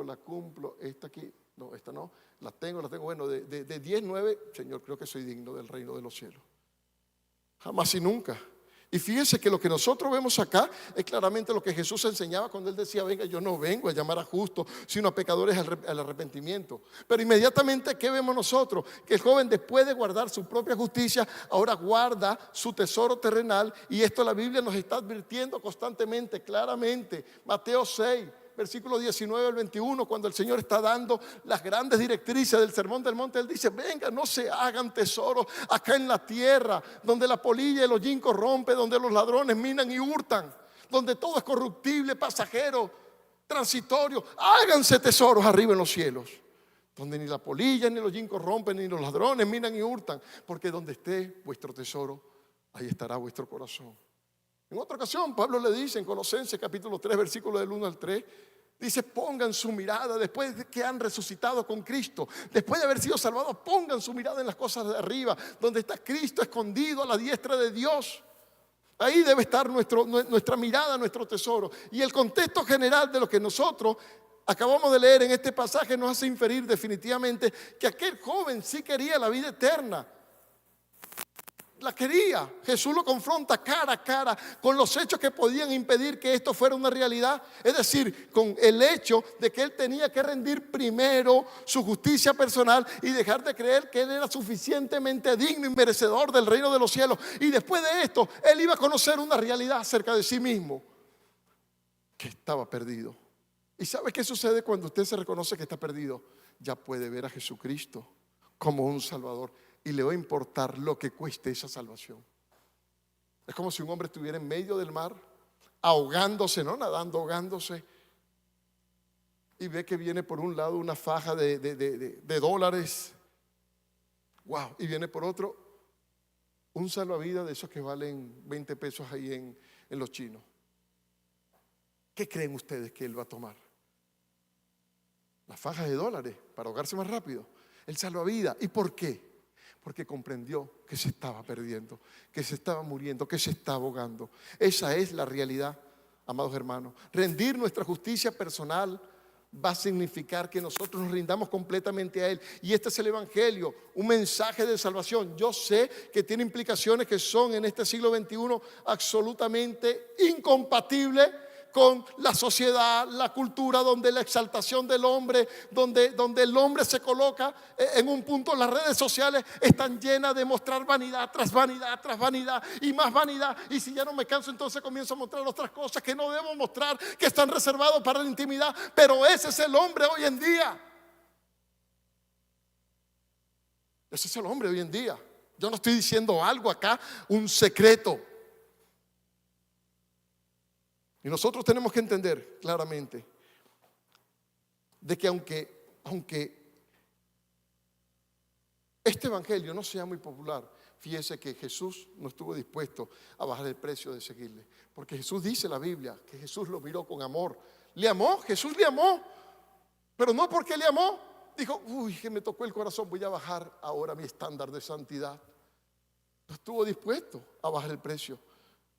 Speaker 1: la cumplo, esta aquí, no, esta no, la tengo, bueno, de 10, 9, Señor, creo que soy digno del reino de los cielos. Jamás y nunca. Y fíjense que lo que nosotros vemos acá es claramente lo que Jesús enseñaba cuando él decía: venga, yo no vengo a llamar a justos, sino a pecadores al arrepentimiento. Pero inmediatamente, ¿qué vemos nosotros? Que el joven, después de guardar su propia justicia, ahora guarda su tesoro terrenal. Y esto la Biblia nos está advirtiendo constantemente, claramente. Mateo 6, versículo 19 al 21, cuando el Señor está dando las grandes directrices del Sermón del Monte, Él dice: venga, no se hagan tesoros acá en la tierra, donde la polilla y el hollín corrompe, donde los ladrones minan y hurtan, donde todo es corruptible, pasajero, transitorio. Háganse tesoros arriba en los cielos, donde ni la polilla ni el hollín corrompen, ni los ladrones minan y hurtan, porque donde esté vuestro tesoro, ahí estará vuestro corazón. En otra ocasión, Pablo le dice en Colosenses capítulo 3, versículo del 1 al 3, dice: pongan su mirada, después de que han resucitado con Cristo, después de haber sido salvados, pongan su mirada en las cosas de arriba, donde está Cristo escondido a la diestra de Dios. Ahí debe estar nuestra mirada, nuestro tesoro. Y el contexto general de lo que nosotros acabamos de leer en este pasaje nos hace inferir definitivamente que aquel joven sí quería la vida eterna. La quería. Jesús lo confronta cara a cara con los hechos que podían impedir que esto fuera una realidad. Es decir, con el hecho de que él tenía que rendir primero su justicia personal y dejar de creer que él era suficientemente digno y merecedor del reino de los cielos. Y después de esto, él iba a conocer una realidad acerca de sí mismo, que estaba perdido. ¿Y sabe qué sucede cuando usted se reconoce que está perdido? Ya puede ver a Jesucristo como un Salvador. Y le va a importar lo que cueste esa salvación. Es como si un hombre estuviera en medio del mar, ahogándose, no nadando, ahogándose, y ve que viene por un lado una faja de dólares. Wow. Y viene por otro un salvavidas de esos que valen 20 pesos ahí en los chinos. ¿Qué creen ustedes que él va a tomar? Las fajas de dólares para ahogarse más rápido. El salvavidas. ¿Y por qué? Porque comprendió que se estaba perdiendo, que se estaba muriendo, que se estaba ahogando. Esa es la realidad, amados hermanos. Rendir nuestra justicia personal va a significar que nosotros nos rindamos completamente a Él. Y este es el Evangelio, un mensaje de salvación. Yo sé que tiene implicaciones que son en este siglo XXI absolutamente incompatibles con la sociedad, la cultura, donde la exaltación del hombre, donde el hombre se coloca en un punto. Las redes sociales están llenas de mostrar vanidad tras vanidad, tras vanidad y más vanidad. Y si ya no me canso, entonces comienzo a mostrar otras cosas que no debo mostrar, que están reservados para la intimidad. Pero ese es el hombre hoy en día. Ese es el hombre hoy en día. Yo no estoy diciendo algo acá, un secreto. Y nosotros tenemos que entender claramente de que aunque este evangelio no sea muy popular, fíjese que Jesús no estuvo dispuesto a bajar el precio de seguirle. Porque Jesús dice en la Biblia que Jesús lo miró con amor. Le amó, Jesús le amó. Pero no porque le amó, dijo, uy, que me tocó el corazón, voy a bajar ahora mi estándar de santidad. No estuvo dispuesto a bajar el precio.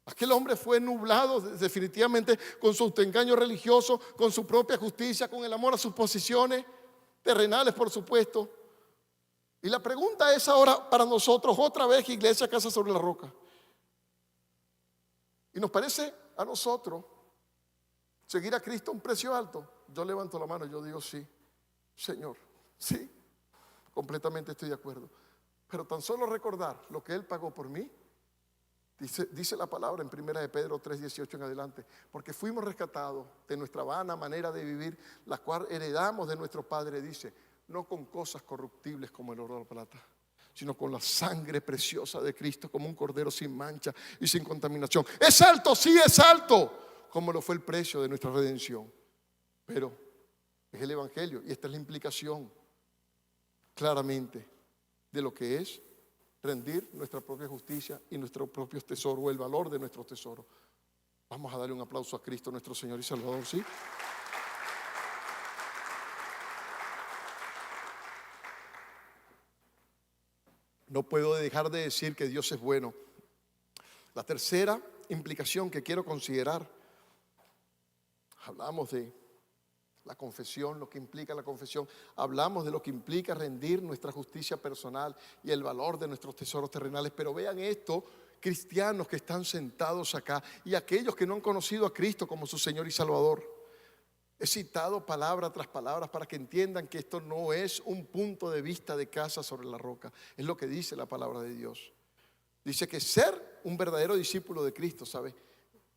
Speaker 1: Aquel hombre fue nublado definitivamente con su autoengaño religioso, con su propia justicia, con el amor a sus posiciones terrenales, por supuesto. Y la pregunta es ahora para nosotros, otra vez, Iglesia Casa sobre la Roca. Y nos parece a nosotros seguir a Cristo a un precio alto. Yo levanto la mano y yo digo, sí, Señor, sí, completamente estoy de acuerdo. Pero tan solo recordar lo que Él pagó por mí, dice la palabra en 1 de Pedro 3:18 en adelante, porque fuimos rescatados de nuestra vana manera de vivir, la cual heredamos de nuestro Padre, dice, no con cosas corruptibles como el oro o la plata, sino con la sangre preciosa de Cristo, como un cordero sin mancha y sin contaminación. Es alto, sí es alto, como lo fue el precio de nuestra redención. Pero es el evangelio y esta es la implicación claramente de lo que es rendir nuestra propia justicia y nuestros propios tesoros, o el valor de nuestros tesoros. Vamos a darle un aplauso a Cristo, nuestro Señor y Salvador, ¿sí? No puedo dejar de decir que Dios es bueno. La tercera implicación que quiero considerar, hablamos de la confesión, lo que implica la confesión, hablamos de lo que implica rendir nuestra justicia personal y el valor de nuestros tesoros terrenales, pero vean esto, cristianos que están sentados acá y aquellos que no han conocido a Cristo como su Señor y Salvador. He citado palabra tras palabra para que entiendan que esto no es un punto de vista de Casa sobre la Roca, es lo que dice la palabra de Dios. Dice que ser un verdadero discípulo de Cristo, ¿sabe?,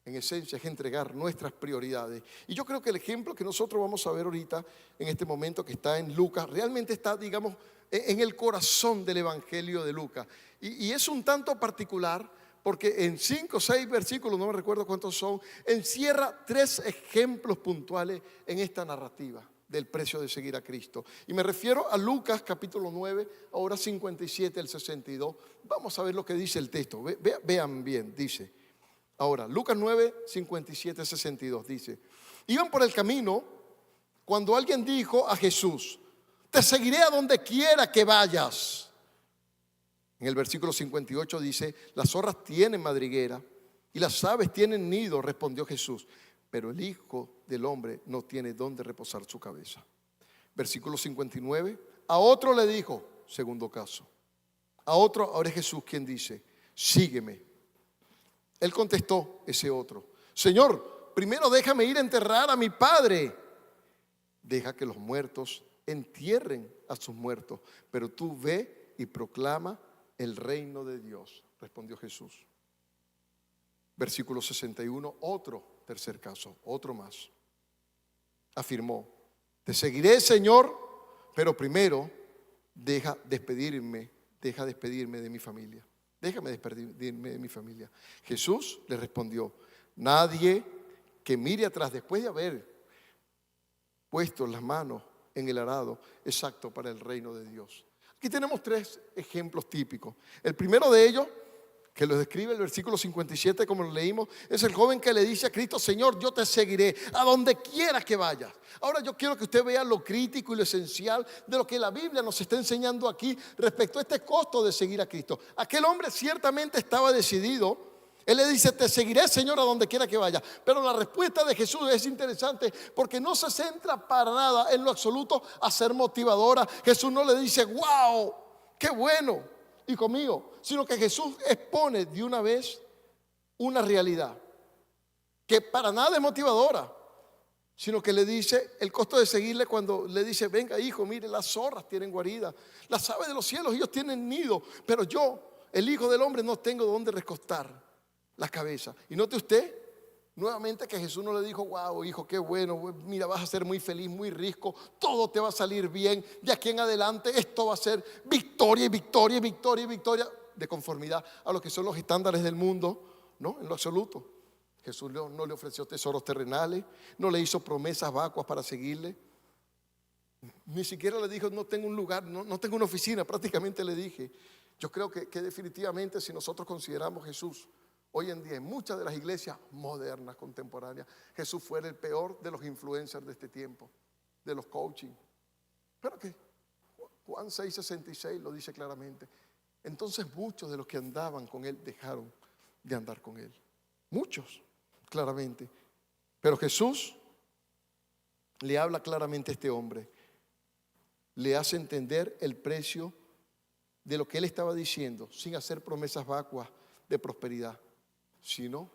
Speaker 1: en esencia es entregar nuestras prioridades. Y yo creo que el ejemplo que nosotros vamos a ver ahorita, en este momento que está en Lucas, realmente está, digamos, en el corazón del Evangelio de Lucas. Y es un tanto particular porque en 5 o 6 versículos, no me recuerdo cuántos son, encierra 3 ejemplos puntuales en esta narrativa del precio de seguir a Cristo. Y me refiero a Lucas capítulo 9, ahora 57 al 62. Vamos a ver lo que dice el texto. Vean bien, dice. Ahora, Lucas 9, 57, 62 dice, iban por el camino cuando alguien dijo a Jesús, te seguiré a donde quiera que vayas. En el versículo 58 dice, las zorras tienen madriguera y las aves tienen nido, respondió Jesús, pero el Hijo del Hombre no tiene dónde reposar su cabeza. Versículo 59, a otro le dijo, segundo caso, a otro, ahora es Jesús quien dice, sígueme. Él contestó, ese otro, Señor, primero déjame ir a enterrar a mi padre. Deja que los muertos entierren a sus muertos, pero tú ve y proclama el reino de Dios, respondió Jesús. Versículo 61, otro tercer caso, otro más. Afirmó, te seguiré, Señor, pero primero deja despedirme de mi familia. Déjame despedirme de mi familia. Jesús le respondió, nadie que mire atrás después de haber puesto las manos en el arado es apto para el reino de Dios. Aquí tenemos 3 ejemplos típicos. El primero de ellos, que lo describe el versículo 57 como lo leímos, es el joven que le dice a Cristo, Señor, yo te seguiré a donde quiera que vayas. Ahora yo quiero que usted vea lo crítico y lo esencial de lo que la Biblia nos está enseñando aquí respecto a este costo de seguir a Cristo. Aquel hombre ciertamente estaba decidido. Él le dice, te seguiré, Señor, a donde quiera que vaya. Pero la respuesta de Jesús es interesante porque no se centra para nada en lo absoluto a ser motivadora. Jesús no le dice, wow, qué bueno, hijo mío, sino que Jesús expone de una vez una realidad que para nada es motivadora, sino que le dice el costo de seguirle cuando le dice, venga hijo, mire, las zorras tienen guarida, las aves de los cielos, ellos tienen nido, pero yo, el Hijo del Hombre, no tengo dónde recostar la cabeza. Y note usted nuevamente que Jesús no le dijo, wow, hijo, qué bueno, mira, vas a ser muy feliz, muy rico, todo te va a salir bien, de aquí en adelante esto va a ser victoria y victoria y victoria y victoria, de conformidad a lo que son los estándares del mundo. No, en lo absoluto. Jesús no le ofreció tesoros terrenales, no le hizo promesas vacuas para seguirle. Ni siquiera le dijo, no tengo un lugar, no tengo una oficina, prácticamente le dije. Yo creo que definitivamente si nosotros consideramos Jesús hoy en día en muchas de las iglesias modernas, contemporáneas, Jesús fue el peor de los influencers de este tiempo, de los coaching. Pero que Juan 6:66 lo dice claramente. Entonces muchos de los que andaban con él dejaron de andar con él. Muchos, claramente. Pero Jesús le habla claramente a este hombre. Le hace entender el precio de lo que él estaba diciendo, sin hacer promesas vacuas de prosperidad, sino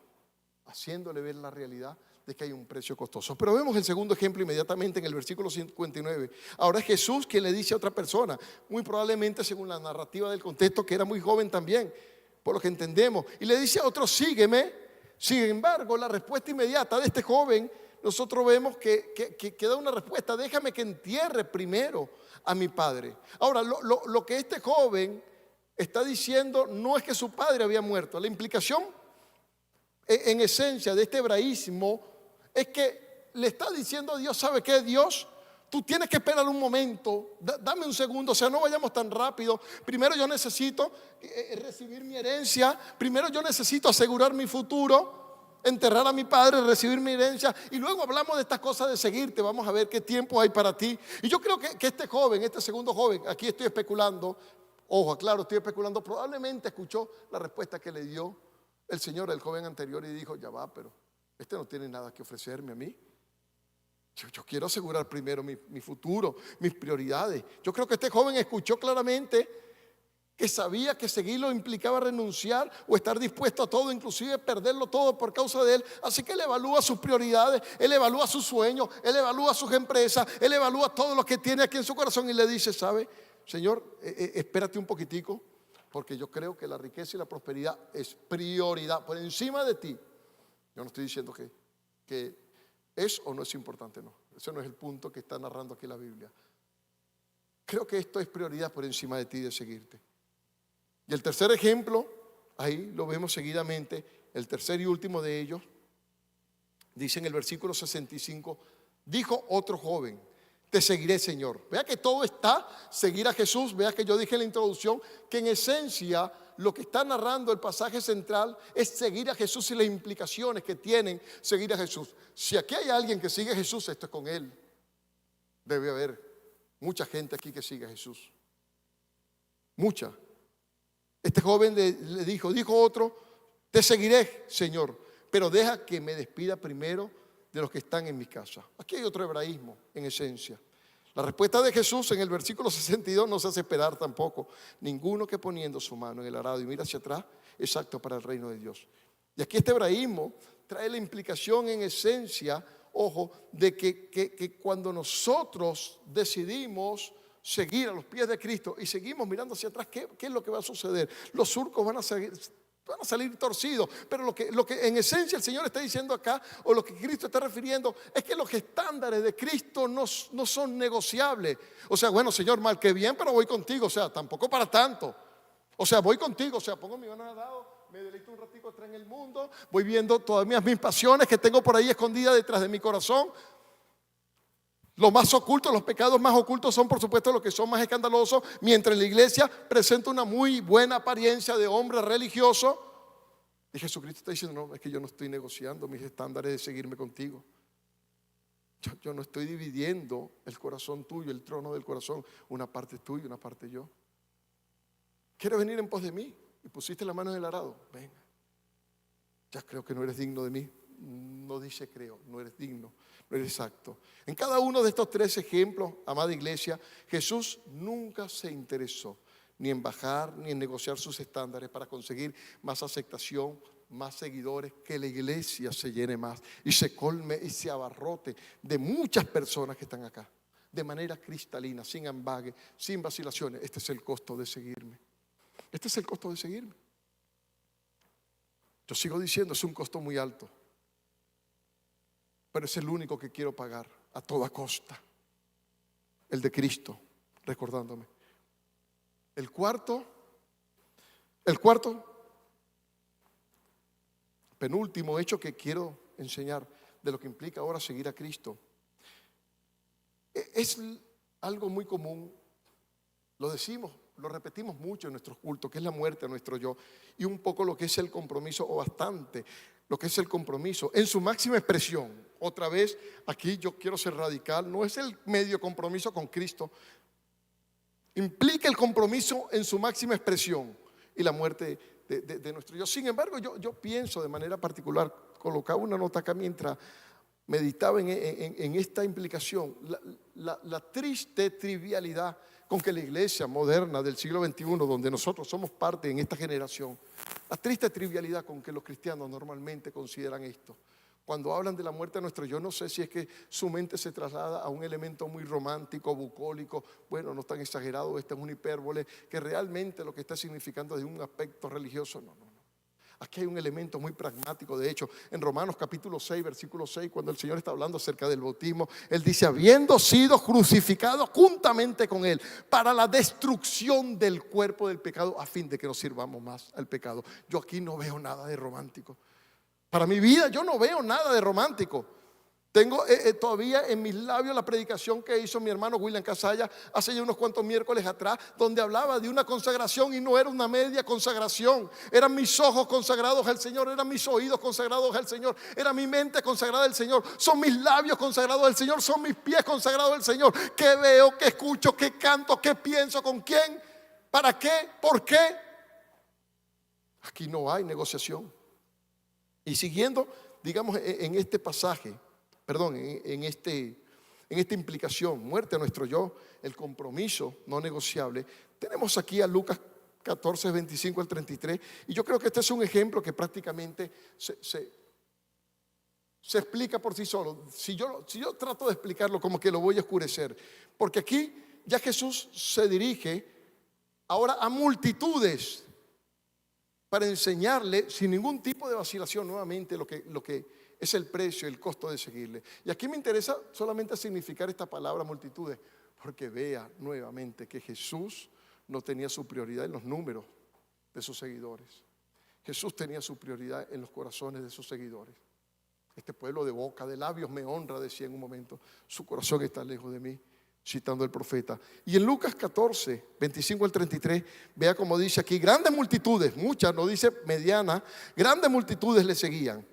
Speaker 1: haciéndole ver la realidad de que hay un precio costoso. Pero vemos el segundo ejemplo inmediatamente en el versículo 59. Ahora es Jesús quien le dice a otra persona, muy probablemente según la narrativa del contexto, que era muy joven también, por lo que entendemos, y le dice a otro, sígueme. Sin embargo, la respuesta inmediata de este joven, nosotros vemos que da una respuesta, déjame que entierre primero a mi padre. Ahora, lo que este joven está diciendo no es que su padre había muerto. La implicación en esencia de este hebraísmo es que le está diciendo a Dios, ¿sabe qué, Dios? Tú tienes que esperar un momento, dame un segundo, o sea, no vayamos tan rápido. Primero yo necesito recibir mi herencia, primero yo necesito asegurar mi futuro, enterrar a mi padre, recibir mi herencia, y luego hablamos de estas cosas de seguirte. Vamos a ver qué tiempo hay para ti. Y yo creo que este joven, este segundo joven, aquí estoy especulando, ojo, claro, estoy especulando, probablemente escuchó la respuesta que le dio el Señor al joven anterior y dijo, ya va, pero este no tiene nada que ofrecerme a mí. Yo quiero asegurar primero mi futuro, mis prioridades. Yo creo que este joven escuchó claramente que sabía que seguirlo implicaba renunciar o estar dispuesto a todo, inclusive perderlo todo por causa de él. Así que él evalúa sus prioridades, él evalúa sus sueños, él evalúa sus empresas, él evalúa todo lo que tiene aquí en su corazón y le dice, ¿sabe, Señor, espérate un poquitico, porque yo creo que la riqueza y la prosperidad es prioridad por encima de ti. Yo no estoy diciendo que es o no es importante, no. Ese no es el punto que está narrando aquí la Biblia. Creo que esto es prioridad por encima de ti, de seguirte. Y el tercer ejemplo, ahí lo vemos seguidamente, el tercer y último de ellos, dice en el versículo 65, dijo otro joven, te seguiré, Señor. Vea que todo está, seguir a Jesús. Vea que yo dije en la introducción que en esencia lo que está narrando el pasaje central es seguir a Jesús y las implicaciones que tienen seguir a Jesús. Si aquí hay alguien que sigue a Jesús, esto es con él. Debe haber mucha gente aquí que sigue a Jesús. Mucha. Este joven le dijo otro, te seguiré, Señor, pero deja que me despida primero de los que están en mi casa. Aquí hay otro hebraísmo en esencia. La respuesta de Jesús en el versículo 62 no se hace esperar tampoco. Ninguno que poniendo su mano en el arado y mira hacia atrás es apto para el reino de Dios. Y aquí este hebraísmo trae la implicación en esencia, ojo, de que cuando nosotros decidimos seguir a los pies de Cristo y seguimos mirando hacia atrás, ¿qué es lo que va a suceder? Los surcos van a salir torcidos, pero lo que en esencia el Señor está diciendo acá, o lo que Cristo está refiriendo, es que los estándares de Cristo no son negociables. O sea, bueno, Señor, mal que bien, pero voy contigo, o sea, tampoco para tanto. O sea, voy contigo, o sea, pongo mi mano al lado, me deleito un ratico atrás en el mundo, voy viendo todas mis pasiones que tengo por ahí escondidas detrás de mi corazón. Lo más oculto, los pecados más ocultos son por supuesto los que son más escandalosos, mientras la iglesia presenta una muy buena apariencia de hombre religioso. Y Jesucristo está diciendo, no, es que yo no estoy negociando mis estándares de seguirme contigo. Yo no estoy dividiendo el corazón tuyo, el trono del corazón, una parte es tuya, una parte yo. ¿Quieres venir en pos de mí? Y pusiste la mano en el arado, venga. Ya creo que no eres digno de mí. No dice creo, no eres digno, no eres exacto. En cada uno de estos tres ejemplos, amada iglesia, Jesús nunca se interesó ni en bajar ni en negociar sus estándares para conseguir más aceptación, más seguidores, que la iglesia se llene más y se colme y se abarrote de muchas personas que están acá, de manera cristalina, sin ambague, sin vacilaciones. Este es el costo de seguirme. Este es el costo de seguirme. Yo sigo diciendo, es un costo muy alto, pero es el único que quiero pagar a toda costa, el de Cristo, recordándome. El cuarto, penúltimo hecho que quiero enseñar de lo que implica ahora seguir a Cristo es algo muy común, lo decimos, lo repetimos mucho en nuestros cultos, que es la muerte a nuestro yo, y un poco lo que es el compromiso, o bastante lo que es el compromiso en su máxima expresión. Otra vez, aquí yo quiero ser radical, no es el medio compromiso con Cristo, implica el compromiso en su máxima expresión y la muerte de nuestro yo. Sin embargo, yo pienso de manera particular, colocaba una nota acá mientras meditaba en esta implicación, la triste trivialidad con que la iglesia moderna del siglo XXI, donde nosotros somos parte en esta generación, la triste trivialidad con que los cristianos normalmente consideran esto. Cuando hablan de la muerte de nuestro yo, no sé si es que su mente se traslada a un elemento muy romántico, bucólico, bueno, no tan exagerado, esta es una hipérbole, que realmente lo que está significando es un aspecto religioso, no. Aquí hay un elemento muy pragmático. De hecho, en Romanos capítulo 6, versículo 6, cuando el Señor está hablando acerca del bautismo, Él dice, habiendo sido crucificado juntamente con Él para la destrucción del cuerpo del pecado, a fin de que no sirvamos más al pecado. Yo aquí no veo nada de romántico. Para mi vida yo no veo nada de romántico. Tengo todavía en mis labios la predicación que hizo mi hermano William Casalla hace ya unos cuantos miércoles atrás, donde hablaba de una consagración y no era una media consagración. Eran mis ojos consagrados al Señor, eran mis oídos consagrados al Señor, era mi mente consagrada al Señor, son mis labios consagrados al Señor, son mis pies consagrados al Señor. ¿Qué veo, qué escucho, qué canto, qué pienso, con quién, para qué, por qué? Aquí no hay negociación. Y siguiendo, digamos, en este pasaje, en esta implicación, muerte a nuestro yo, el compromiso no negociable, tenemos aquí a Lucas 14, 25 al 33, y yo creo que este es un ejemplo que prácticamente se explica por sí solo. Si yo trato de explicarlo, como que lo voy a oscurecer, porque aquí ya Jesús se dirige ahora a multitudes para enseñarle sin ningún tipo de vacilación nuevamente lo que es el precio, el costo de seguirle. Y aquí me interesa solamente significar esta palabra multitudes, porque vea nuevamente que Jesús no tenía su prioridad en los números de sus seguidores. Jesús tenía su prioridad en los corazones de sus seguidores. Este pueblo de boca, de labios me honra, decía en un momento, su corazón está lejos de mí, citando al profeta. Y en Lucas 14, 25 al 33, vea como dice aquí, grandes multitudes, muchas, no dice mediana, grandes multitudes le seguían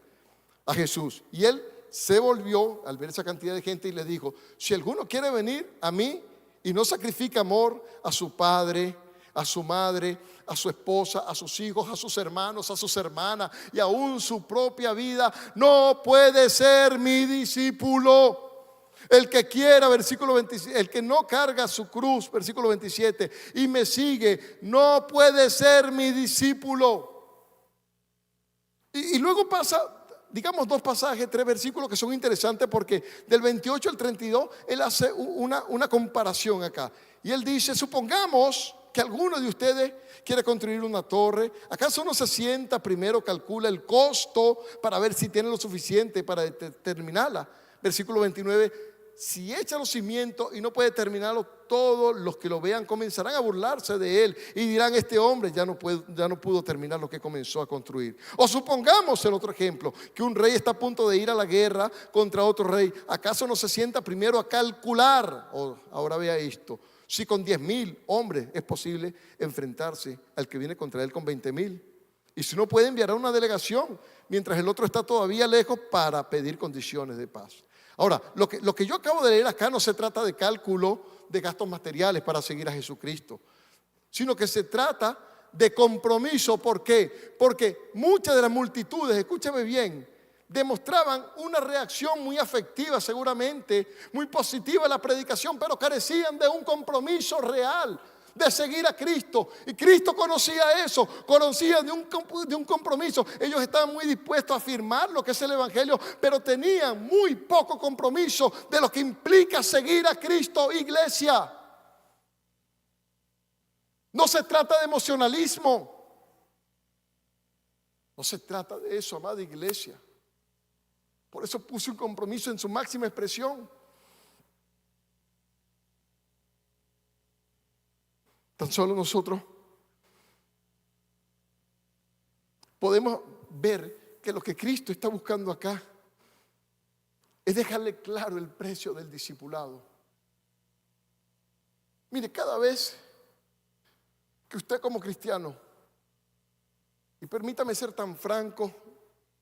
Speaker 1: a Jesús. Y él se volvió al ver esa cantidad de gente y le dijo, si alguno quiere venir a mí y no sacrifica amor a su padre, a su madre, a su esposa, a sus hijos, a sus hermanos, a sus hermanas y aún su propia vida, no puede ser mi discípulo. El que quiera, versículo 27, el que no carga su cruz, versículo 27, y me sigue, no puede ser mi discípulo. Y luego pasa, digamos, dos pasajes, tres versículos que son interesantes, porque del 28 al 32 él hace una comparación acá. Y él dice, supongamos que alguno de ustedes quiere construir una torre. ¿Acaso no se sienta primero, calcula el costo para ver si tiene lo suficiente para terminarla? Versículo 29, si echa los cimientos y no puede terminarlo, todos los que lo vean comenzarán a burlarse de él y dirán, este hombre ya no pudo terminar lo que comenzó a construir. O supongamos el otro ejemplo, que un rey está a punto de ir a la guerra contra otro rey. ¿Acaso no se sienta primero a calcular? Ahora vea esto, si con 10,000 hombres es posible enfrentarse al que viene contra él con 20,000. Y si no puede, enviará una delegación mientras el otro está todavía lejos para pedir condiciones de paz. Ahora, lo que yo acabo de leer acá no se trata de cálculo de gastos materiales para seguir a Jesucristo, sino que se trata de compromiso. ¿Por qué? Porque muchas de las multitudes, escúchame bien, demostraban una reacción muy afectiva, seguramente muy positiva a la predicación, pero carecían de un compromiso real de seguir a Cristo. Y Cristo conocía eso, conocía de un compromiso. Ellos estaban muy dispuestos a afirmar lo que es el Evangelio, pero tenían muy poco compromiso de lo que implica seguir a Cristo, iglesia. No se trata de emocionalismo, no se trata de eso, amada iglesia. Por eso puse un compromiso en su máxima expresión. Tan solo nosotros podemos ver que lo que Cristo está buscando acá es dejarle claro el precio del discipulado. Mire, cada vez que usted como cristiano, y permítame ser tan franco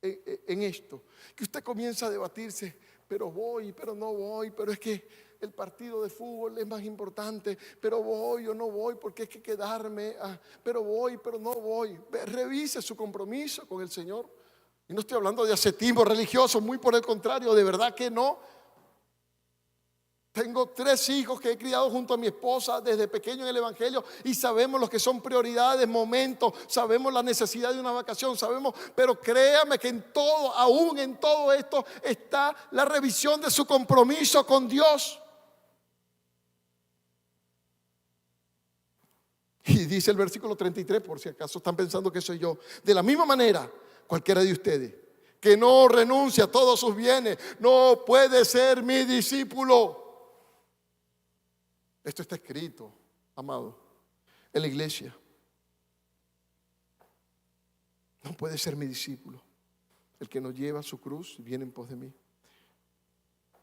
Speaker 1: en esto, que usted comienza a debatirse, pero voy, pero no voy, pero es que el partido de fútbol es más importante, pero voy o no voy porque hay que quedarme, pero voy, pero no voy. Revise su compromiso con el Señor. Y no estoy hablando de ascetismo religioso, muy por el contrario, de verdad que no. Tengo 3 hijos que he criado junto a mi esposa desde pequeño en el Evangelio y sabemos lo que son prioridades, momentos, sabemos la necesidad de una vacación, sabemos, pero créame que en todo, aún en todo esto está la revisión de su compromiso con Dios. Y dice el versículo 33, por si acaso están pensando que soy yo, de la misma manera, cualquiera de ustedes que no renuncia a todos sus bienes, no puede ser mi discípulo. Esto está escrito, amado, en la iglesia. No puede ser mi discípulo el que no lleva su cruz y viene en pos de mí.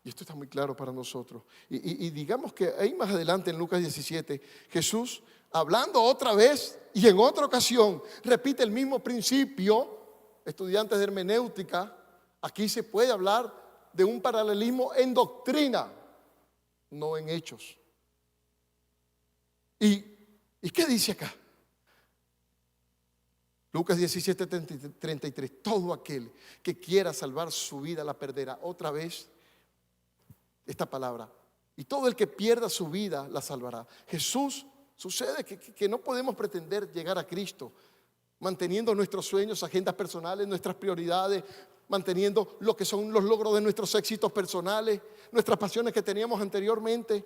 Speaker 1: Y esto está muy claro para nosotros. Y digamos que ahí más adelante en Lucas 17, Jesús, hablando otra vez y en otra ocasión, repite el mismo principio. Estudiantes de hermenéutica, aquí se puede hablar de un paralelismo en doctrina, no en hechos. ¿Y qué dice acá? Lucas 17, 33. Todo aquel que quiera salvar su vida la perderá. Otra vez esta palabra. Y todo el que pierda su vida la salvará. Jesús, sucede que no podemos pretender llegar a Cristo manteniendo nuestros sueños, agendas personales, nuestras prioridades, manteniendo lo que son los logros de nuestros éxitos personales, nuestras pasiones que teníamos anteriormente,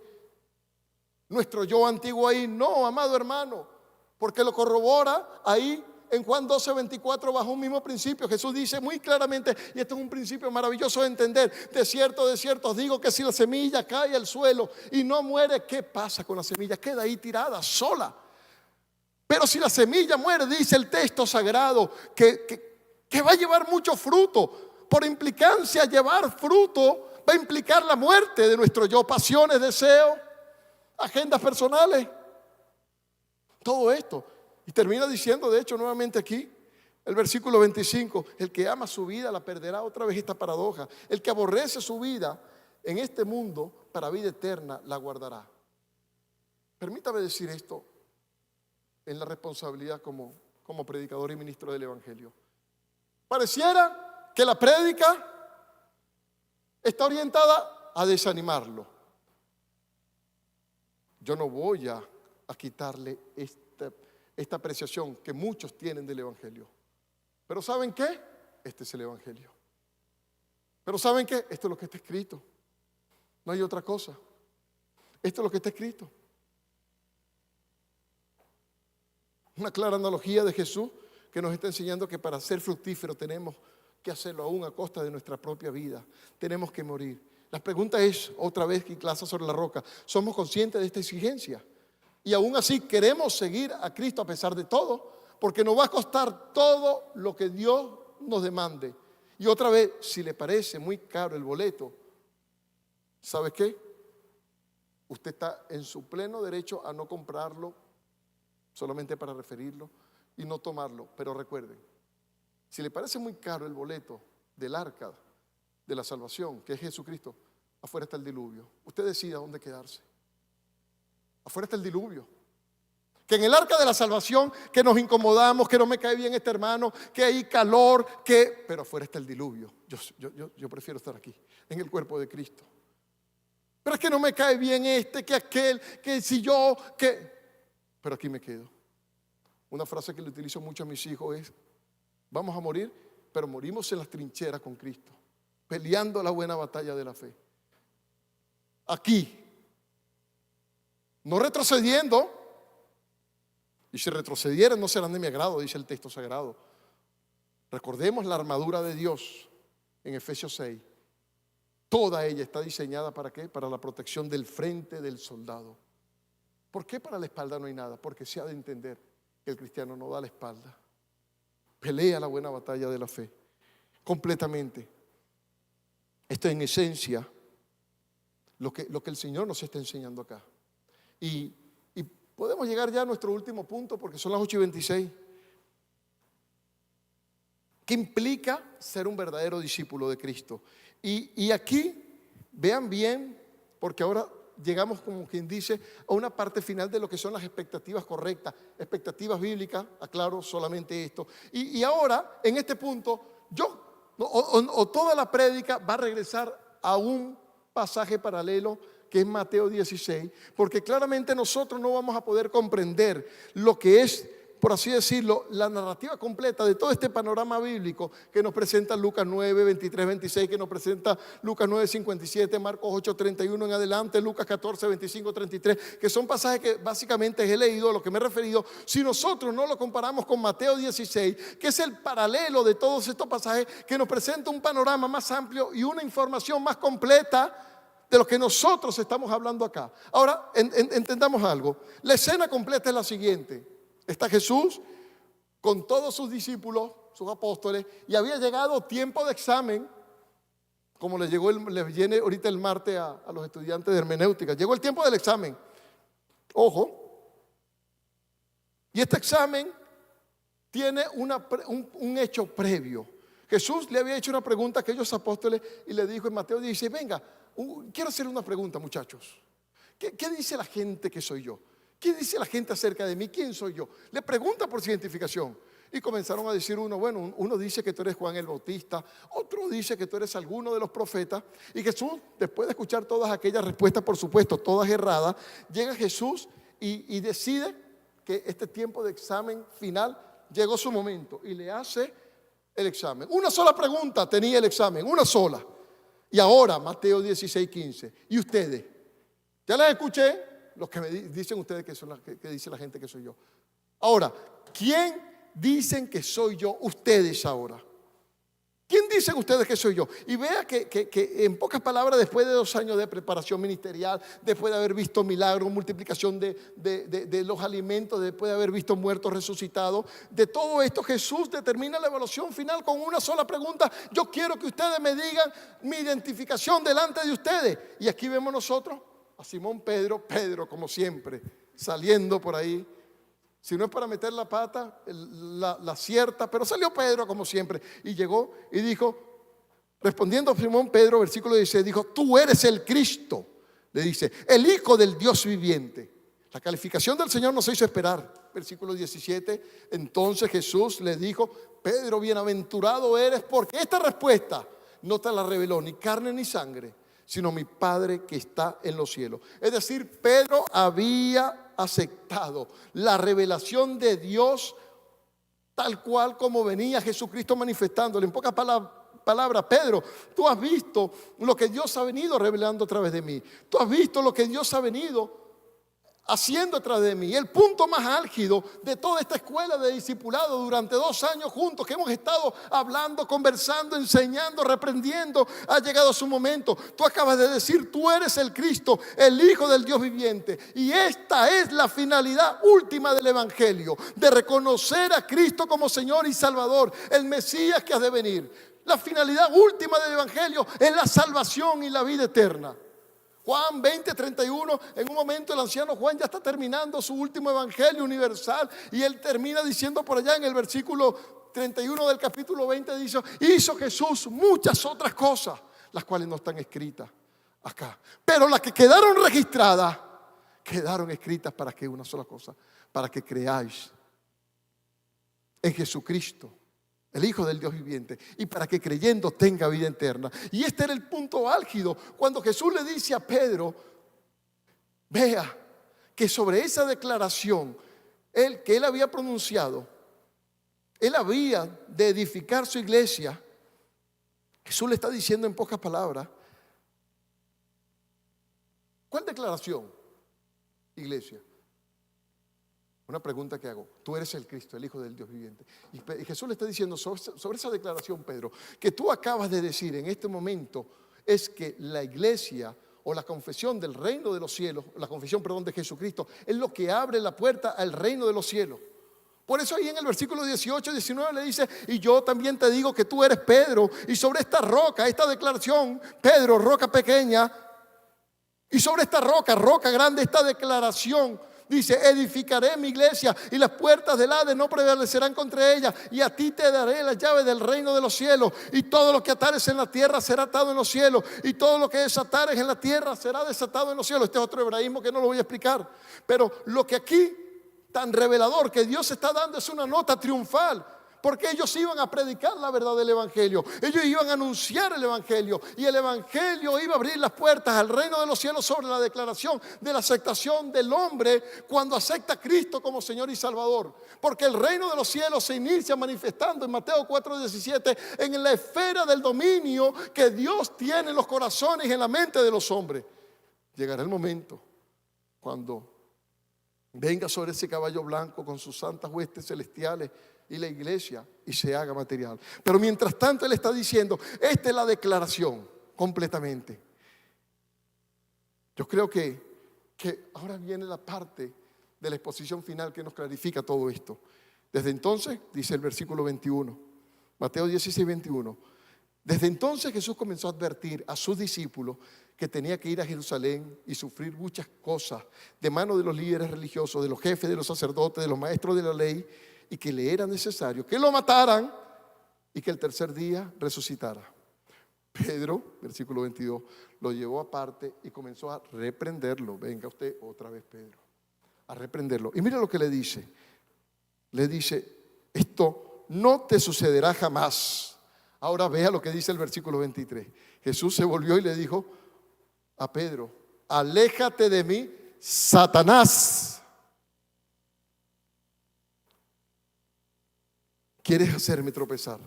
Speaker 1: nuestro yo antiguo ahí. No, amado hermano, porque lo corrobora ahí en Juan 12:24 bajo un mismo principio. Jesús dice muy claramente, y esto es un principio maravilloso de entender: de cierto os digo que si la semilla cae al suelo y no muere, ¿qué pasa con la semilla? Queda ahí tirada, sola. Pero si la semilla muere, dice el texto sagrado, que va a llevar mucho fruto. Por implicancia, llevar fruto va a implicar la muerte de nuestro yo, pasiones, deseos, agendas personales, todo esto. Y termina diciendo, de hecho, nuevamente aquí, el versículo 25, el que ama su vida la perderá. Otra vez esta paradoja: el que aborrece su vida en este mundo, para vida eterna la guardará. Permítame decir esto en la responsabilidad como predicador y ministro del Evangelio. Pareciera que la prédica está orientada a desanimarlo. Yo no voy a quitarle esta apreciación que muchos tienen del Evangelio. Pero ¿saben qué? Este es el Evangelio. Pero ¿saben qué? Esto es lo que está escrito. No hay otra cosa. Esto es lo que está escrito. Una clara analogía de Jesús que nos está enseñando que para ser fructífero tenemos que hacerlo aún a costa de nuestra propia vida. Tenemos que morir. La pregunta es, otra vez, que claza sobre la roca: ¿somos conscientes de esta exigencia? Y aún así queremos seguir a Cristo a pesar de todo, porque nos va a costar todo lo que Dios nos demande. Y otra vez, si le parece muy caro el boleto, ¿sabe qué? Usted está en su pleno derecho a no comprarlo, solamente para referirlo, y no tomarlo. Pero recuerden, si le parece muy caro el boleto del arca de la salvación, que es Jesucristo, afuera está el diluvio. Usted decida dónde quedarse. Afuera está el diluvio. Que en el arca de la salvación, que nos incomodamos, que no me cae bien este hermano, que hay calor, pero afuera está el diluvio. Yo prefiero estar aquí, en el cuerpo de Cristo. Pero es que no me cae bien que aquel, que si yo, pero aquí me quedo. Una frase que le utilizo mucho a mis hijos es: vamos a morir, pero morimos en las trincheras con Cristo, peleando la buena batalla de la fe. Aquí, no retrocediendo. Y si retrocedieran no serán de mi agrado, dice el texto sagrado. Recordemos la armadura de Dios en Efesios 6. Toda ella está diseñada ¿para qué? Para la protección del frente del soldado. ¿Por qué para la espalda no hay nada? Porque se ha de entender que el cristiano no da la espalda. Pelea la buena batalla de la fe completamente. Esto es en esencia lo que el Señor nos está enseñando acá. Y Podemos llegar ya a nuestro último punto porque son las 8:26. ¿Qué implica ser un verdadero discípulo de Cristo? Y aquí, vean bien, porque ahora llegamos, como quien dice, a una parte final de lo que son las expectativas correctas, expectativas bíblicas, aclaro solamente esto. Y ahora, en este punto, toda la prédica va a regresar a un pasaje paralelo que es Mateo 16, porque claramente nosotros no vamos a poder comprender lo que es, por así decirlo, la narrativa completa de todo este panorama bíblico que nos presenta Lucas 9, 23, 26, que nos presenta Lucas 9, 57, Marcos 8, 31 en adelante, Lucas 14, 25, 33, que son pasajes que básicamente he leído, a lo que me he referido. Si nosotros no lo comparamos con Mateo 16, que es el paralelo de todos estos pasajes, que nos presenta un panorama más amplio y una información más completa de lo que nosotros estamos hablando acá. Ahora, entendamos algo. La escena completa es la siguiente. Está Jesús con todos sus discípulos, sus apóstoles, y había llegado tiempo de examen, como les viene ahorita el martes a los estudiantes de hermenéutica. Llegó el tiempo del examen. Ojo. Y este examen tiene un hecho previo. Jesús le había hecho una pregunta a aquellos apóstoles y le dijo en Mateo 16, venga, quiero hacerle una pregunta, muchachos. ¿Qué dice la gente que soy yo? ¿Qué dice la gente acerca de mí? ¿Quién soy yo? Le pregunta por su identificación. Y comenzaron a decir uno dice que tú eres Juan el Bautista, otro dice que tú eres alguno de los profetas. Y Jesús, después de escuchar todas aquellas respuestas, por supuesto, todas erradas, llega Jesús y decide que este tiempo de examen final llegó su momento y le hace el examen. Una sola pregunta tenía el examen, una sola. Y ahora, Mateo 16, 15. ¿Y ustedes? Ya les escuché. Los que me dicen ustedes que dice la gente que soy yo. Ahora, ¿quién dicen que soy yo ustedes ahora? ¿Quién dicen ustedes que soy yo? Y vea que en pocas palabras, después de 2 años de preparación ministerial, después de haber visto milagros, multiplicación de los alimentos, después de haber visto muertos resucitados, de todo esto Jesús determina la evaluación final con una sola pregunta. Yo quiero que ustedes me digan mi identificación delante de ustedes. Y aquí vemos nosotros a Simón Pedro como siempre, saliendo por ahí. Si no es para meter la pata, la cierta, pero salió Pedro como siempre. Y llegó y dijo, respondiendo a Simón Pedro, versículo 16, dijo, tú eres el Cristo. Le dice, el Hijo del Dios viviente. La calificación del Señor nos hizo esperar. Versículo 17, entonces Jesús le dijo, Pedro, bienaventurado eres, porque esta respuesta no te la reveló ni carne ni sangre, sino mi Padre que está en los cielos. Es decir, Pedro había aceptado la revelación de Dios tal cual como venía Jesucristo manifestándole. En pocas palabras, Pedro, tú has visto lo que Dios ha venido revelando a través de mí. Tú has visto lo que Dios ha venido haciendo a través de mí. El punto más álgido de toda esta escuela de discipulado durante 2 años juntos que hemos estado hablando, conversando, enseñando, reprendiendo, ha llegado su momento. Tú acabas de decir, tú eres el Cristo, el Hijo del Dios viviente. Y esta es la finalidad última del Evangelio, de reconocer a Cristo como Señor y Salvador, el Mesías que ha de venir. La finalidad última del Evangelio es la salvación y la vida eterna. Juan 20, 31, en un momento el anciano Juan ya está terminando su último evangelio universal y él termina diciendo por allá en el versículo 31 del capítulo 20, dice, hizo Jesús muchas otras cosas, las cuales no están escritas acá. Pero las que quedaron registradas, quedaron escritas para que una sola cosa, para que creáis en Jesucristo, el Hijo del Dios viviente, y para que creyendo tenga vida eterna. Y este era el punto álgido cuando Jesús le dice a Pedro, vea que sobre esa declaración que él había pronunciado, él había de edificar su iglesia. Jesús le está diciendo en pocas palabras, ¿cuál declaración, iglesia? Una pregunta que hago. Tú eres el Cristo, el Hijo del Dios viviente. Y Jesús le está diciendo sobre esa declaración, Pedro, que tú acabas de decir en este momento, es que la iglesia o la confesión del reino de los cielos, la confesión, perdón, de Jesucristo, es lo que abre la puerta al reino de los cielos. Por eso ahí en el versículo 18 y 19 le dice, y yo también te digo que tú eres Pedro, y sobre esta roca, esta declaración, Pedro, roca pequeña, y sobre esta roca, roca grande, esta declaración Dice: edificaré mi iglesia y las puertas del Hades no prevalecerán contra ella, y a ti te daré la llave del reino de los cielos, y todo lo que atares en la tierra será atado en los cielos, y todo lo que desatares en la tierra será desatado en los cielos. Este es otro hebraísmo que no lo voy a explicar, pero lo que aquí tan revelador que Dios está dando es una nota triunfal. Porque ellos iban a predicar la verdad del evangelio, ellos iban a anunciar el evangelio, y el evangelio iba a abrir las puertas al reino de los cielos sobre la declaración de la aceptación del hombre cuando acepta a Cristo como Señor y Salvador. Porque el reino de los cielos se inicia manifestando en Mateo 4:17 en la esfera del dominio que Dios tiene en los corazones y en la mente de los hombres. Llegará el momento cuando venga sobre ese caballo blanco con sus santas huestes celestiales y la iglesia, y se haga material. Pero mientras tanto Él está diciendo: esta es la declaración completamente. Yo creo que ahora viene la parte de la exposición final que nos clarifica todo esto. Desde entonces, dice el versículo 21, Mateo 16:21, desde entonces Jesús comenzó a advertir a sus discípulos que tenía que ir a Jerusalén y sufrir muchas cosas de mano de los líderes religiosos, de los jefes, de los sacerdotes, de los maestros de la ley, y que le era necesario que lo mataran y que el tercer día resucitara. Pedro, versículo 22, lo llevó aparte y comenzó a reprenderlo. Venga usted otra vez, Pedro, a reprenderlo. Y mira lo que le dice. Le dice: esto no te sucederá jamás. Ahora vea lo que dice el versículo 23. Jesús se volvió y le dijo a Pedro: aléjate de mí, Satanás. Quieres hacerme tropezar.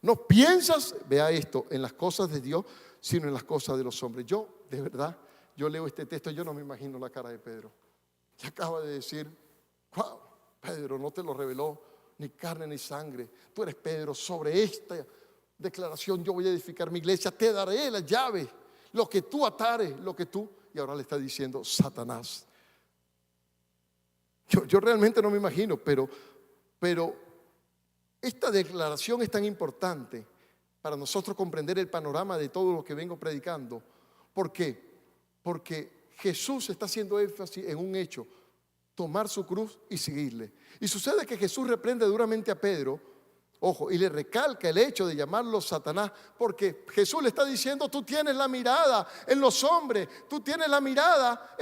Speaker 1: No piensas, vea esto, en las cosas de Dios, sino en las cosas de los hombres. Yo, de verdad, yo leo este texto, yo no me imagino la cara de Pedro. Que acaba de decir: wow, Pedro, no te lo reveló ni carne ni sangre. Tú eres Pedro. Sobre esta declaración yo voy a edificar mi iglesia. Te daré la llave. Lo que tú atares, lo que tú. Y ahora le está diciendo Satanás. Yo realmente no me imagino, pero esta declaración es tan importante para nosotros comprender el panorama de todo lo que vengo predicando. ¿Por qué? Porque Jesús está haciendo énfasis en un hecho: tomar su cruz y seguirle. Y sucede que Jesús reprende duramente a Pedro, ojo, y le recalca el hecho de llamarlo Satanás, porque Jesús le está diciendo: tú tienes la mirada en los hombres, tú tienes la mirada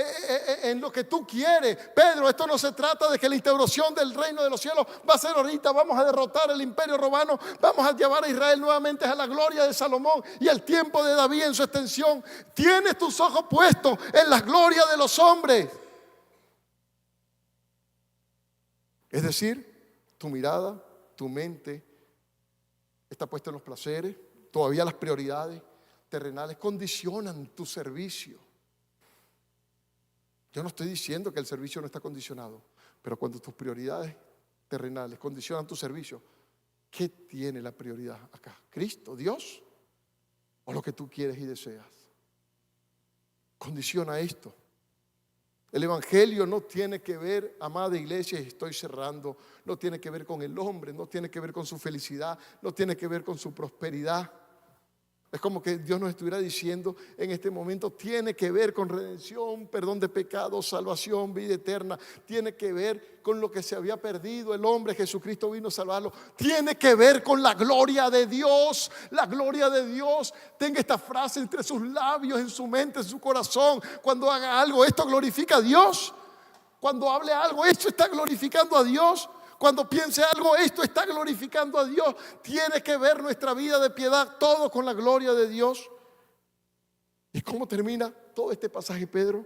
Speaker 1: en lo que tú quieres. Pedro, esto no se trata de que la instauración del reino de los cielos va a ser ahorita, vamos a derrotar el imperio romano, vamos a llevar a Israel nuevamente a la gloria de Salomón y al tiempo de David en su extensión. Tienes tus ojos puestos en la gloria de los hombres. Es decir, tu mirada, tu mente está puesta en los placeres. Todavía las prioridades terrenales condicionan tu servicio. Yo no estoy diciendo que el servicio no está condicionado, pero cuando tus prioridades terrenales condicionan tu servicio, ¿qué tiene la prioridad acá? ¿Cristo, Dios, o lo que tú quieres y deseas? Condiciona esto. El evangelio no tiene que ver, amada iglesia, y estoy cerrando, no tiene que ver con el hombre, no tiene que ver con su felicidad, no tiene que ver con su prosperidad. Es como que Dios nos estuviera diciendo en este momento: tiene que ver con redención, perdón de pecados, salvación, vida eterna. Tiene que ver con lo que se había perdido el hombre. Jesucristo vino a salvarlo. Tiene que ver con la gloria de Dios. La gloria de Dios. Tenga esta frase entre sus labios, en su mente, en su corazón. Cuando haga algo, esto glorifica a Dios. Cuando hable algo, esto está glorificando a Dios. Cuando piense algo, esto está glorificando a Dios. Tiene que ver nuestra vida de piedad todo con la gloria de Dios. ¿Y cómo termina todo este pasaje, Pedro?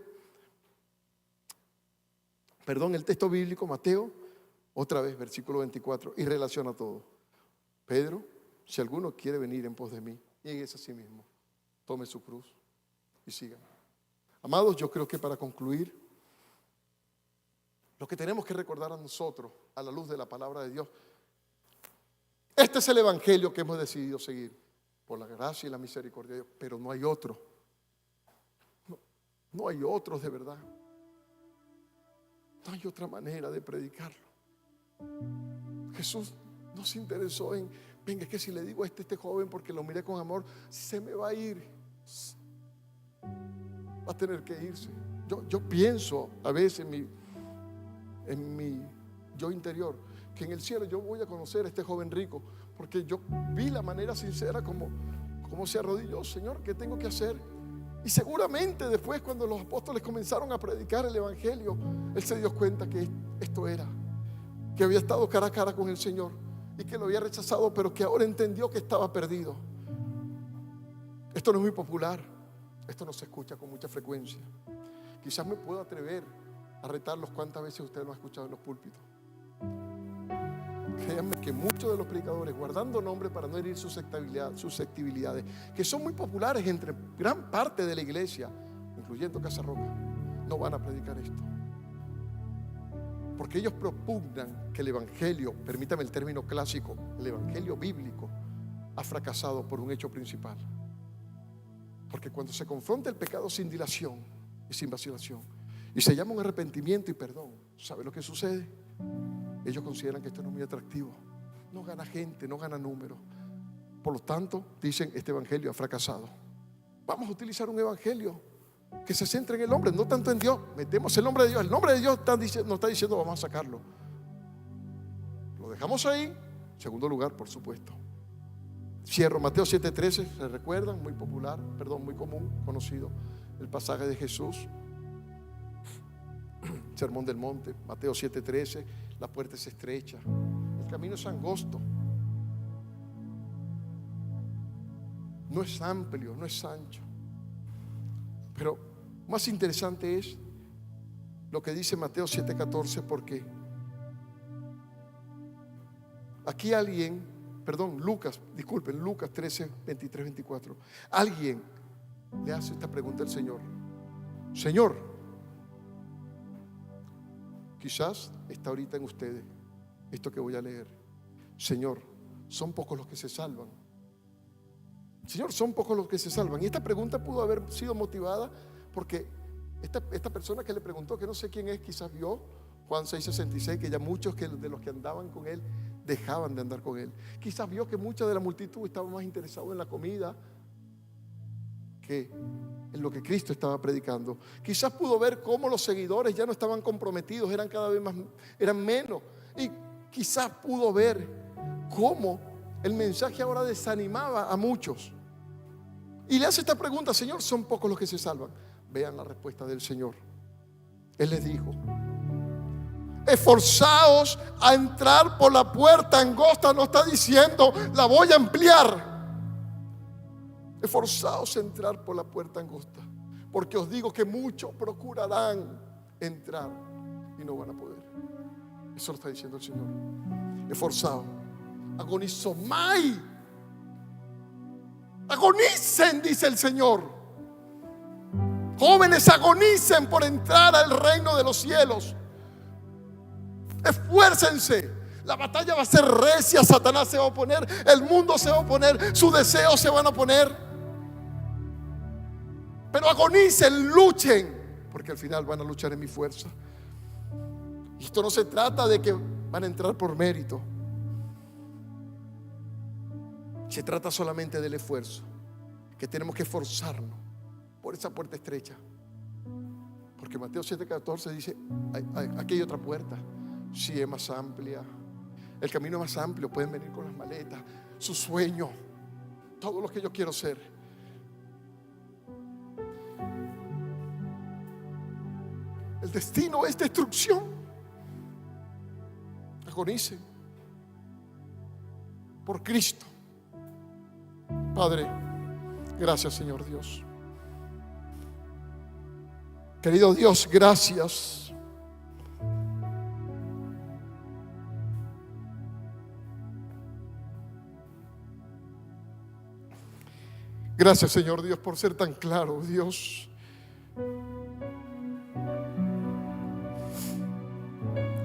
Speaker 1: Perdón, el texto bíblico, Mateo, otra vez, versículo 24, y relaciona todo. Pedro, si alguno quiere venir en pos de mí, nieguese a sí mismo, tome su cruz y sígame. Amados, yo creo que para concluir, lo que tenemos que recordar a nosotros, a la luz de la palabra de Dios, este es el evangelio que hemos decidido seguir, por la gracia y la misericordia de Dios, pero no hay otro. No hay otros de verdad. No hay otra manera de predicarlo. Jesús no se interesó en, venga, es que si le digo a este joven porque lo miré con amor, se me va a ir. Va a tener que irse. Yo pienso a veces en mi yo interior, que en el cielo yo voy a conocer a este joven rico, porque yo vi la manera sincera como se arrodilló. Señor, ¿qué tengo que hacer? Y seguramente después, cuando los apóstoles comenzaron a predicar el evangelio, él se dio cuenta que esto era, que había estado cara a cara con el Señor y que lo había rechazado, pero que ahora entendió que estaba perdido. Esto no es muy popular, esto no se escucha con mucha frecuencia. Quizás me puedo atrever a retarlos cuántas veces usted lo ha escuchado en los púlpitos. Créanme que muchos de los predicadores, guardando nombre para no herir susceptibilidades, que son muy populares entre gran parte de la iglesia, incluyendo Casa Roca, no van a predicar esto, porque ellos propugnan que el evangelio, permítame el término clásico, el evangelio bíblico ha fracasado por un hecho principal. Porque cuando se confronta el pecado sin dilación y sin vacilación, y se llama un arrepentimiento y perdón, ¿sabe lo que sucede? Ellos consideran que esto no es muy atractivo, no gana gente, no gana número. Por lo tanto, dicen, este evangelio ha fracasado. Vamos a utilizar un evangelio que se centre en el hombre, no tanto en Dios. Metemos el nombre de Dios. El nombre de Dios nos está diciendo vamos a sacarlo. Lo dejamos ahí. Segundo lugar, por supuesto, cierro Mateo 7:13. ¿Se recuerdan? Muy popular, muy común, conocido, el pasaje de Jesús, Sermón del Monte. Mateo 7:13. La puerta es estrecha, el camino es angosto, no es amplio, no es ancho. Pero más interesante es lo que dice Mateo 7:14, porque aquí Lucas 13:23-24, alguien le hace esta pregunta al Señor. Señor, quizás está ahorita en ustedes esto que voy a leer. Señor, son pocos los que se salvan. Señor, son pocos los que se salvan. Y esta pregunta pudo haber sido motivada porque esta persona que le preguntó, que no sé quién es, quizás vio Juan 6:66, que ya muchos de los que andaban con él dejaban de andar con él. Quizás vio que mucha de la multitud estaba más interesado en la comida que en lo que Cristo estaba predicando. Quizás pudo ver cómo los seguidores ya no estaban comprometidos, eran cada vez más, eran menos. Y quizás pudo ver cómo el mensaje ahora desanimaba a muchos. Y le hace esta pregunta: Señor, son pocos los que se salvan. Vean la respuesta del Señor. Él les dijo: esforzaos a entrar por la puerta angosta. No está diciendo la voy a ampliar. Esforzaos a entrar por la puerta angosta, porque os digo que muchos procurarán entrar y no van a poder. Eso lo está diciendo el Señor. Esforzaos, agonizomai, agonicen, dice el Señor. Jóvenes, agonicen por entrar al reino de los cielos. Esfuércense. La batalla va a ser recia. Satanás se va a oponer, el mundo se va a oponer, sus deseos se van a oponer. Pero agonicen, luchen, porque al final van a luchar en mi fuerza. Y esto no se trata de que van a entrar por mérito. Se trata solamente del esfuerzo, que tenemos que esforzarnos por esa puerta estrecha. Porque Mateo 7:14 dice: aquí hay otra puerta. Sí, es más amplia. El camino es más amplio. Pueden venir con las maletas, su sueño, todo lo que yo quiero ser. El destino es destrucción. Agonicen por Cristo. Padre, gracias, Señor Dios. Querido Dios, gracias. Gracias, Señor Dios, por ser tan claro, Dios.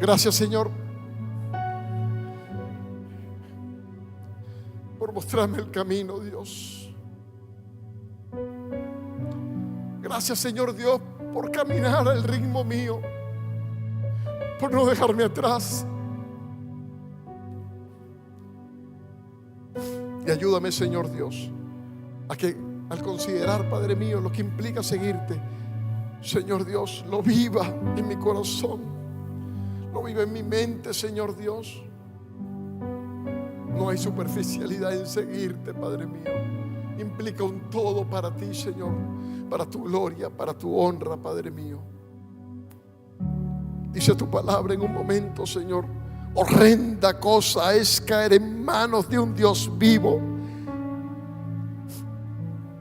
Speaker 1: Gracias, Señor, por mostrarme el camino, Dios. Gracias, Señor Dios, por caminar al ritmo mío, por no dejarme atrás. Y ayúdame, Señor Dios, a que al considerar, Padre mío, lo que implica seguirte, Señor Dios, lo viva en mi corazón, lo vive en mi mente, Señor Dios. No hay superficialidad en seguirte, Padre mío. Implica un todo para ti, Señor, para tu gloria, para tu honra, Padre mío. Dice tu palabra en un momento, Señor: horrenda cosa es caer en manos de un Dios vivo.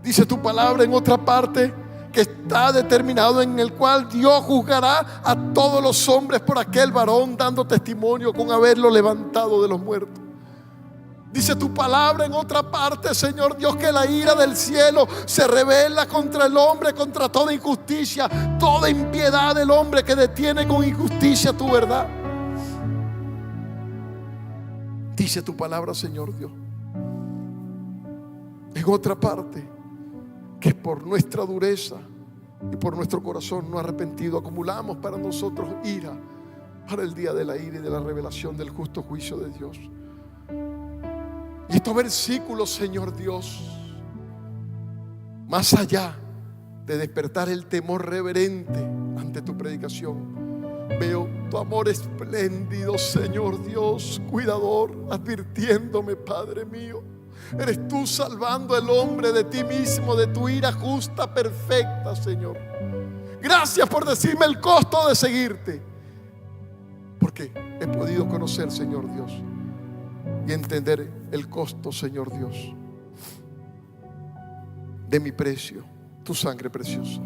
Speaker 1: Dice tu palabra en otra parte que está determinado, en el cual Dios juzgará a todos los hombres por aquel varón, dando testimonio con haberlo levantado de los muertos. Dice tu palabra en otra parte, Señor Dios, que la ira del cielo se revela contra el hombre, contra toda injusticia, toda impiedad del hombre que detiene con injusticia tu verdad. Dice tu palabra, Señor Dios, en otra parte, que por nuestra dureza y por nuestro corazón no arrepentido acumulamos para nosotros ira para el día de la ira y de la revelación del justo juicio de Dios. Y estos versículos, Señor Dios, más allá de despertar el temor reverente ante tu predicación, veo tu amor espléndido, Señor Dios, cuidador, advirtiéndome, Padre mío. Eres tú salvando al hombre de ti mismo, de tu ira justa, perfecta, Señor. Gracias por decirme el costo de seguirte, porque he podido conocer, Señor Dios, y entender el costo, Señor Dios, de mi precio, tu sangre preciosa.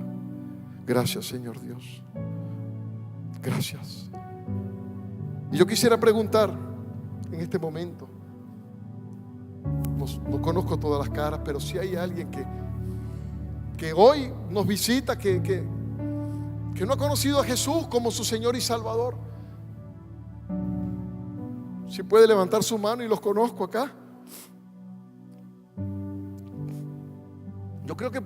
Speaker 1: Gracias, Señor Dios. Gracias. Y yo quisiera preguntar en este momento, no conozco todas las caras, pero si hay alguien que hoy nos visita, que no ha conocido a Jesús como su Señor y Salvador, si puede levantar su mano y los conozco acá. Yo creo que